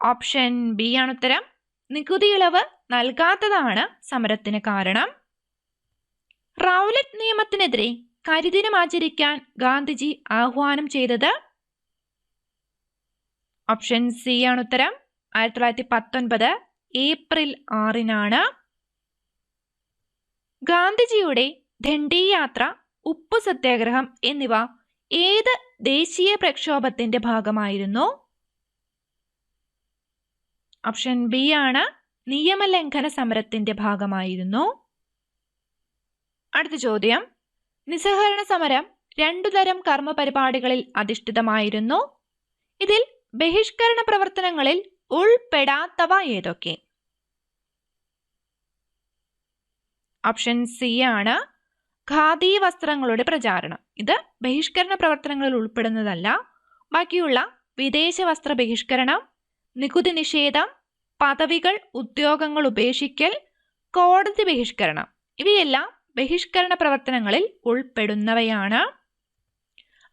ഓപ്ഷൻ ബി ആണ് ഉത്തരം. നികുതി ഇളവ് നൽകാത്തതാണ് സമരത്തിന് കാരണം. റൗലറ്റ് നിയമത്തിനെതിരെ കരിദിനം ആചരിക്കാൻ ഗാന്ധിജി ആഹ്വാനം ചെയ്തത്? ഓപ്ഷൻ സി ആണ് ഉത്തരം. 1919 ഏപ്രിൽ 6. ഗാന്ധിജിയുടെ ദണ്ഡി യാത്ര, ഉപ്പു സത്യാഗ്രഹം എന്നിവ ഏത് ദേശീയ പ്രക്ഷോഭത്തിന്റെ ഭാഗമായിരുന്നു? ഓപ്ഷൻ ബി ആണ് നിയമലംഘന സമരത്തിന്റെ ഭാഗമായിരുന്നു. അടുത്ത ചോദ്യം, നിസ്സഹകരണ സമരം 2 തരം കർമ്മ പരിപാടികളിൽ അധിഷ്ഠിതമായിരുന്നു. ഇതിൽ ബഹിഷ്കരണ പ്രവർത്തനങ്ങളിൽ ഉൾപ്പെടാത്തവ ഏതൊക്കെ? ഓപ്ഷൻ സി ആണ് ഖാദി വസ്ത്രങ്ങളുടെ പ്രചാരണം. ഇത് ബഹിഷ്കരണ പ്രവർത്തനങ്ങളിൽ ഉൾപ്പെടുന്നതല്ല. ബാക്കിയുള്ള വിദേശ വസ്ത്ര ബഹിഷ്കരണം, നികുതി നിഷേധം, പദവികൾ ഉദ്യോഗങ്ങൾ ഉപേക്ഷിക്കൽ, കോടതി ബഹിഷ്കരണം ഇവയെല്ലാം ബഹിഷ്കരണ പ്രവർത്തനങ്ങളിൽ ഉൾപ്പെടുന്നവയാണ്.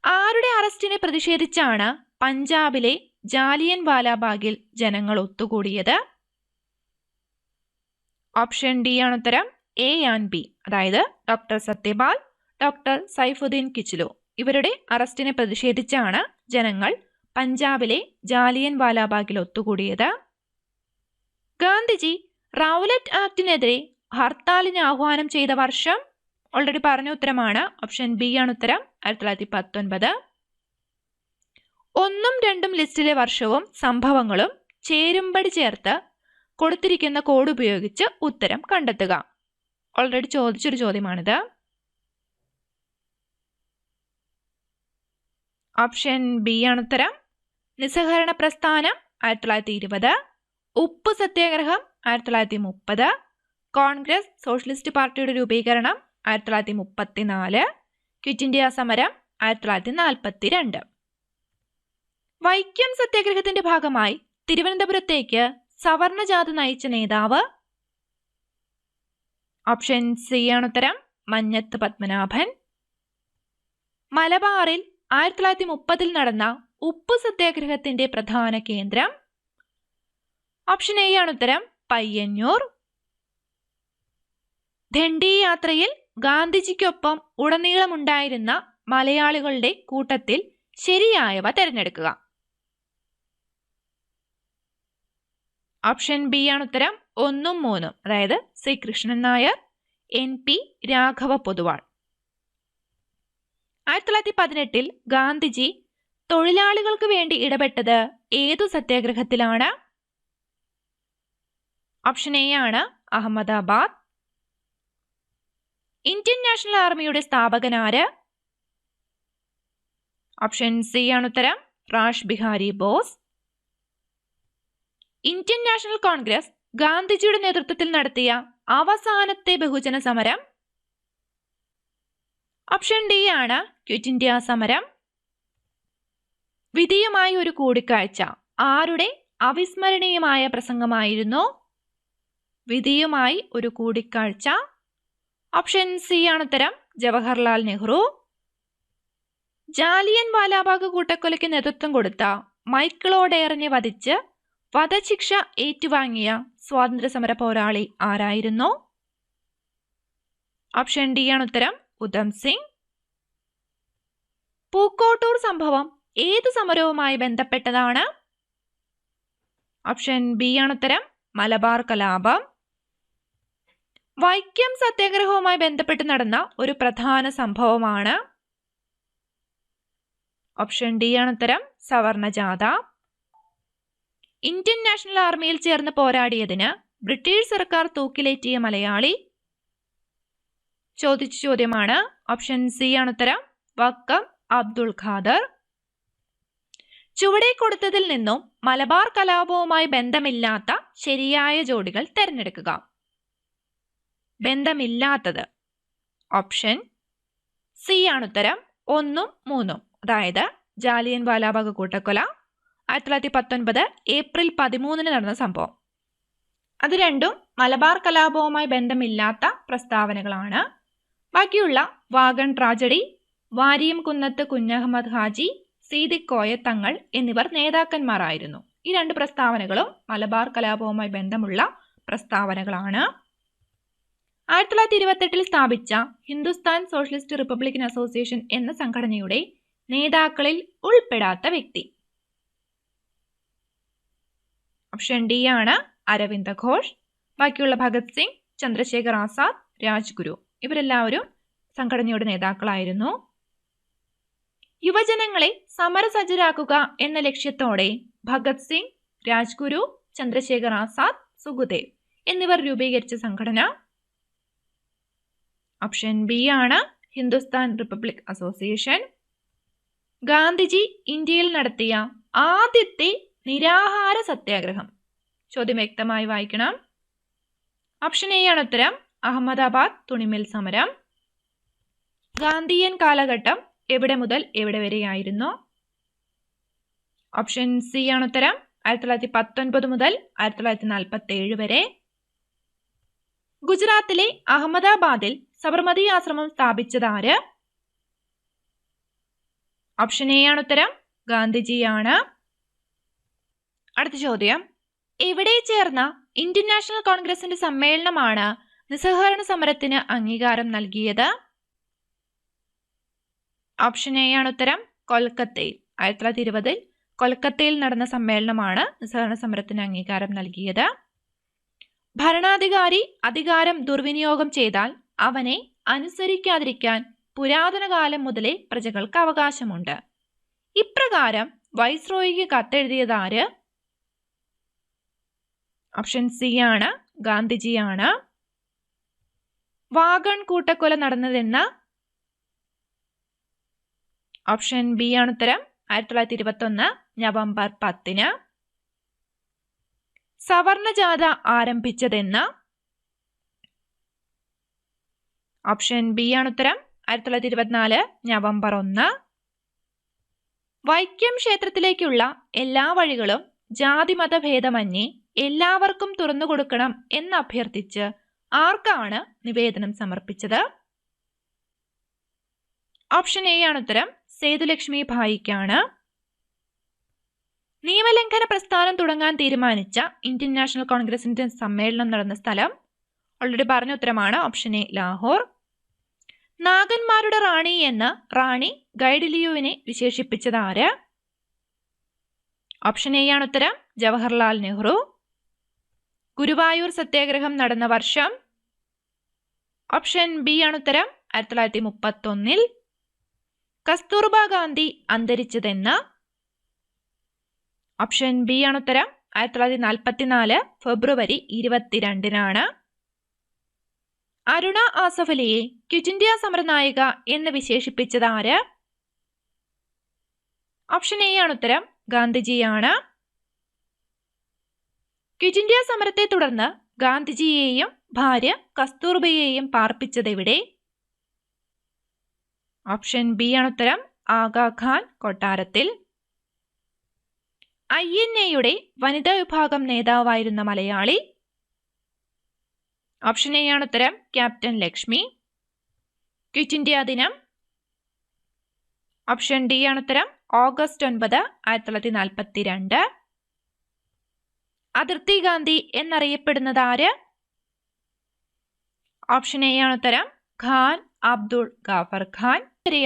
ആരുടെ അറസ്റ്റിനെ പ്രതിഷേധിച്ചാണ് പഞ്ചാബിലെ ജാലിയൻ വാലാബാഗിൽ ജനങ്ങൾ ഒത്തുകൂടിയത്? ഓപ്ഷൻ ഡി ആണ് ഉത്തരം. എ ആൻഡ് ബി, അതായത് ഡോക്ടർ സത്യപാൽ, ഡോക്ടർ സൈഫുദ്ദീൻ കിച്ലു ഇവരുടെ അറസ്റ്റിനെ പ്രതിഷേധിച്ചാണ് ജനങ്ങൾ പഞ്ചാബിലെ ജാലിയൻ വാലാബാഗിൽ ഒത്തുകൂടിയത്. ഗാന്ധിജി റൗലറ്റ് ആക്ടിനെതിരെ ഹർത്താലിന് ആഹ്വാനം ചെയ്ത വർഷം? ഓൾറെഡി പറഞ്ഞ ഉത്തരമാണ്. ഓപ്ഷൻ ബി ആണ് ഉത്തരം. 1919. 1ഉം 2ഉം ലിസ്റ്റിലെ വർഷവും സംഭവങ്ങളും ചേരുംപടി ചേർത്ത് കൊടുത്തിരിക്കുന്ന കോഡ് ഉപയോഗിച്ച് ഉത്തരം കണ്ടെത്തുക. ഓൾറെഡി ചോദിച്ചൊരു ചോദ്യമാണിത്. ഓപ്ഷൻ ബി ആണ് ഉത്തരം. നിസ്സഹകരണ പ്രസ്ഥാനം 1920, ഉപ്പു സത്യാഗ്രഹം 1930, കോൺഗ്രസ് സോഷ്യലിസ്റ്റ് പാർട്ടിയുടെ രൂപീകരണം 1934, ക്വിറ്റ് ഇന്ത്യ സമരം 1942. വൈക്കം സത്യാഗ്രഹത്തിന്റെ ഭാഗമായി തിരുവനന്തപുരത്തേക്ക് സവർണജാഥ നയിച്ച നേതാവ്? ഓപ്ഷൻ സി ആണ് ഉത്തരം. മഞ്ഞത്ത് പത്മനാഭൻ. മലബാറിൽ 1930 നടന്ന ഉപ്പു സത്യാഗ്രഹത്തിന്റെ പ്രധാന കേന്ദ്രം? ഓപ്ഷൻ എ ആണ് ഉത്തരം. പയ്യന്നൂർ. ദണ്ഡി യാത്രയിൽ ഗാന്ധിജിക്കൊപ്പം ഉടനീളമുണ്ടായിരുന്ന മലയാളികളുടെ കൂട്ടത്തിൽ ശരിയായവ തിരഞ്ഞെടുക്കുക. ഓപ്ഷൻ ബി ആണ് ഉത്തരം. 1 ഉം 3, അതായത് സി കൃഷ്ണൻ നായർ, NP രാഘവ പൊതുവാൾ. 1918 ഗാന്ധിജി തൊഴിലാളികൾക്ക് വേണ്ടി ഇടപെട്ടത് ഏതു സത്യാഗ്രഹത്തിലാണ്? ഓപ്ഷൻ എ ആണ് അഹമ്മദാബാദ്. ഇന്ത്യൻ നാഷണൽ ആർമിയുടെ സ്ഥാപകനാര്? ഓപ്ഷൻ സി ആണ് ഉത്തരം. Rash Bihari boss. Indian national Congress ഗാന്ധിജിയുടെ നേതൃത്വത്തിൽ നടത്തിയ അവസാനത്തെ ബഹുജന സമരം? ഓപ്ഷൻ ഡി ആണ് ക്വിറ്റ് ഇന്ത്യ സമരം. വിധിയുമായി ഒരു കൂടിക്കാഴ്ച ആരുടെ അവിസ്മരണീയമായ പ്രസംഗമായിരുന്നു? വിധിയുമായി ഒരു കൂടിക്കാഴ്ച. ഓപ്ഷൻ സി ആണ് ഉത്തരം. ജവഹർലാൽ നെഹ്റു. ജാലിയൻ വാലാബാഗ് കൂട്ടക്കൊലയ്ക്ക് നേതൃത്വം കൊടുത്ത മൈക്കിൾ ഒഡെയറിനെ വധിച്ച് വധശിക്ഷ ഏറ്റുവാങ്ങിയ സ്വാതന്ത്ര്യ സമര പോരാളി ആരായിരുന്നു? ഓപ്ഷൻ ഡി ആണ് ഉത്തരം. ഉധം സിംഗ്. പൂക്കോട്ടൂർ സംഭവം ഏത് സമരവുമായി ബന്ധപ്പെട്ടതാണ്? ഓപ്ഷൻ ബി ആണ് ഉത്തരം. മലബാർ കലാപം. വൈക്കം സത്യാഗ്രഹവുമായി ബന്ധപ്പെട്ട് നടന്ന ഒരു പ്രധാന സംഭവമാണ്? ഓപ്ഷൻ ഡി ആണ് ഉത്തരം. സവർണജാഥ. ഇന്ത്യൻ നാഷണൽ ആർമിയിൽ ചേർന്ന് പോരാടിയതിന് ബ്രിട്ടീഷ് സർക്കാർ തൂക്കിലേറ്റിയ മലയാളി? ചോദിച്ച ചോദ്യമാണ്. ഓപ്ഷൻ സി ആണ് ഉത്തരം. വക്കം അബ്ദുൾ ഖാദർ. ചുവടെ കൊടുത്തതിൽ നിന്നും മലബാർ കലാപവുമായി ബന്ധമില്ലാത്ത ശരിയായ ജോഡികൾ തിരഞ്ഞെടുക്കുക. ബന്ധമില്ലാത്തത് ഓപ്ഷൻ സി ആണ് ഉത്തരം. 1 ഉം 3, അതായത് ജാലിയൻ വാലാബാഗ് കൂട്ടക്കൊല 1919 ഏപ്രിൽ 13 നടന്ന സംഭവം. അത് രണ്ടും മലബാർ കലാപവുമായി ബന്ധമില്ലാത്ത പ്രസ്താവനകളാണ്. ബാക്കിയുള്ള വാഗൺ ട്രാജഡി, വാരിയം കുന്നത്ത് കുഞ്ഞഹമ്മദ് ഹാജി, സീതിക്കോയ തങ്ങൾ എന്നിവർ നേതാക്കന്മാരായിരുന്നു. ഈ 2 പ്രസ്താവനകളും മലബാർ കലാപവുമായി ബന്ധമുള്ള പ്രസ്താവനകളാണ്. 1928 സ്ഥാപിച്ച ഹിന്ദുസ്ഥാൻ സോഷ്യലിസ്റ്റ് റിപ്പബ്ലിക്കൻ അസോസിയേഷൻ എന്ന സംഘടനയുടെ നേതാക്കളിൽ ഉൾപ്പെടാത്ത വ്യക്തി? ഓപ്ഷൻ ഡി ആണ് അരവിന്ദ ഘോഷ്. ബാക്കിയുള്ള ഭഗത് സിംഗ്, ചന്ദ്രശേഖർ ആസാദ്, രാജ്ഗുരു ഇവരെല്ലാവരും സംഘടനയുടെ നേതാക്കളായിരുന്നു. യുവജനങ്ങളെ സമരസജ്ജരാക്കുക എന്ന ലക്ഷ്യത്തോടെ ഭഗത് സിംഗ്, രാജ്ഗുരു, ചന്ദ്രശേഖർ ആസാദ്, സുഖദേവ് എന്നിവർ രൂപീകരിച്ച സംഘടന? ഓപ്ഷൻ ബി ആണ് ഹിന്ദുസ്ഥാൻ റിപ്പബ്ലിക് അസോസിയേഷൻ. ഗാന്ധിജി ഇന്ത്യയിൽ നടത്തിയ ആദ്യത്തെ നിരാഹാര സത്യാഗ്രഹം? ചോദ്യം വ്യക്തമായി വായിക്കണം. ഓപ്ഷൻ എ ആണ് ഉത്തരം. അഹമ്മദാബാദ് തുണിമിൽ സമരം. ഗാന്ധിയൻ കാലഘട്ടം എവിടെ മുതൽ എവിടെ വരെയായിരുന്നു? ഓപ്ഷൻ സി ആണ് ഉത്തരം. 1919 മുതൽ 1947 വരെ. ഗുജറാത്തിലെ അഹമ്മദാബാദിൽ സബർമതി ആശ്രമം സ്ഥാപിച്ചതാര്? ഓപ്ഷൻ എ ആണ് ഉത്തരം. ഗാന്ധിജിയാണ്. അടുത്ത ചോദ്യം. എവിടെ ചേർന്ന ഇന്ത്യൻ നാഷണൽ കോൺഗ്രസിന്റെ സമ്മേളനമാണ് നിസ്സഹകരണ സമരത്തിന് അംഗീകാരം നൽകിയത്? ഓപ്ഷൻ എ ആണ് ഉത്തരം. കൊൽക്കത്തയിൽ. 1920 കൊൽക്കത്തയിൽ നടന്ന സമ്മേളനമാണ് നിസ്സഹകരണ സമരത്തിന് അംഗീകാരം നൽകിയത്. ഭരണാധികാരി അധികാരം ദുർവിനിയോഗം ചെയ്താൽ അവനെ അനുസരിക്കാതിരിക്കാൻ പുരാതന കാലം മുതലേ പ്രജകൾക്ക് അവകാശമുണ്ട്. ഇപ്രകാരം വൈസ്രോയിക്ക് കത്തെഴുതിയതാര്? ഓപ്ഷൻ സി ആണ്. ഗാന്ധിജിയാണ്. വാഗൺ കൂട്ടക്കൊല നടന്നതെന്ന്? ഓപ്ഷൻ ബി ആണ് ഉത്തരം. 1921 നവംബർ 10. സവർണജാഥ ആരംഭിച്ചതെന്ന്? ഓപ്ഷൻ ബി ആണ് ഉത്തരം. 1924 നവംബർ 1. വൈക്കം ക്ഷേത്രത്തിലേക്കുള്ള എല്ലാ വഴികളും ജാതിമത ഭേദമന്യേ എല്ലാവർക്കും തുറന്നുകൊടുക്കണം എന്ന് അഭ്യർത്ഥിച്ച് ആർക്കാണ് നിവേദനം സമർപ്പിച്ചത്? ഓപ്ഷൻ എ ആണ് ഉത്തരം. സേതുലക്ഷ്മി ഭായിക്കാണ്. നിയമലംഘന പ്രസ്ഥാനം തുടങ്ങാൻ തീരുമാനിച്ച ഇന്ത്യൻ നാഷണൽ കോൺഗ്രസിന്റെ സമ്മേളനം നടന്ന സ്ഥലം? ഓൾറെഡി പറഞ്ഞ ഉത്തരമാണ്. Option A Lahore. നാഗന്മാരുടെ റാണി എന്ന് റാണി ഗൈഡിലിയുവിനെ വിശേഷിപ്പിച്ചതാര്? ഓപ്ഷൻ എ ആണ് ഉത്തരം. ജവഹർലാൽ നെഹ്റു. ഗുരുവായൂർ സത്യാഗ്രഹം നടന്ന വർഷം? ഓപ്ഷൻ ബി ആണ് ഉത്തരം 1931. കസ്തൂർബ ഗാന്ധി അന്തരിച്ചതെന്ന്? ഓപ്ഷൻ ബി ആണ് ഉത്തരം 1944 ഫെബ്രുവരി 22-നാണ്. അരുണ ആസഫലിയെ ക്വിറ്റ് ഇന്ത്യ സമരനായിക എന്ന് വിശേഷിപ്പിച്ചത് ആര്? ഓപ്ഷൻ എ ആണ് ഉത്തരം ഗാന്ധിജിയാണ്. ക്വിറ്റ് ഇന്ത്യ സമരത്തെ തുടർന്ന് ഗാന്ധിജിയെയും ഭാര്യ കസ്തൂർബയെയും പാർപ്പിച്ചതെവിടെ? ഓപ്ഷൻ ബി ആണ് ഉത്തരം ആഗാഖാൻ കൊട്ടാരത്തിൽ. INA-യുടെ വനിതാ വിഭാഗം നേതാവായിരുന്ന മലയാളി? ഓപ്ഷൻ എ ആണ് ഉത്തരം ക്യാപ്റ്റൻ ലക്ഷ്മി. ക്വിറ്റ് ഇന്ത്യ ദിനം? ഓപ്ഷൻ ഡി ആണ് ഉത്തരം ഓഗസ്റ്റ് 9, 1942. അതിർത്തി ഗാന്ധി എന്നറിയപ്പെടുന്നത് ആര്? ഓപ്ഷൻ എ ആണ് ഉത്തരം ഖാൻ അബ്ദുൾ ഗാഫർ ഖാൻ.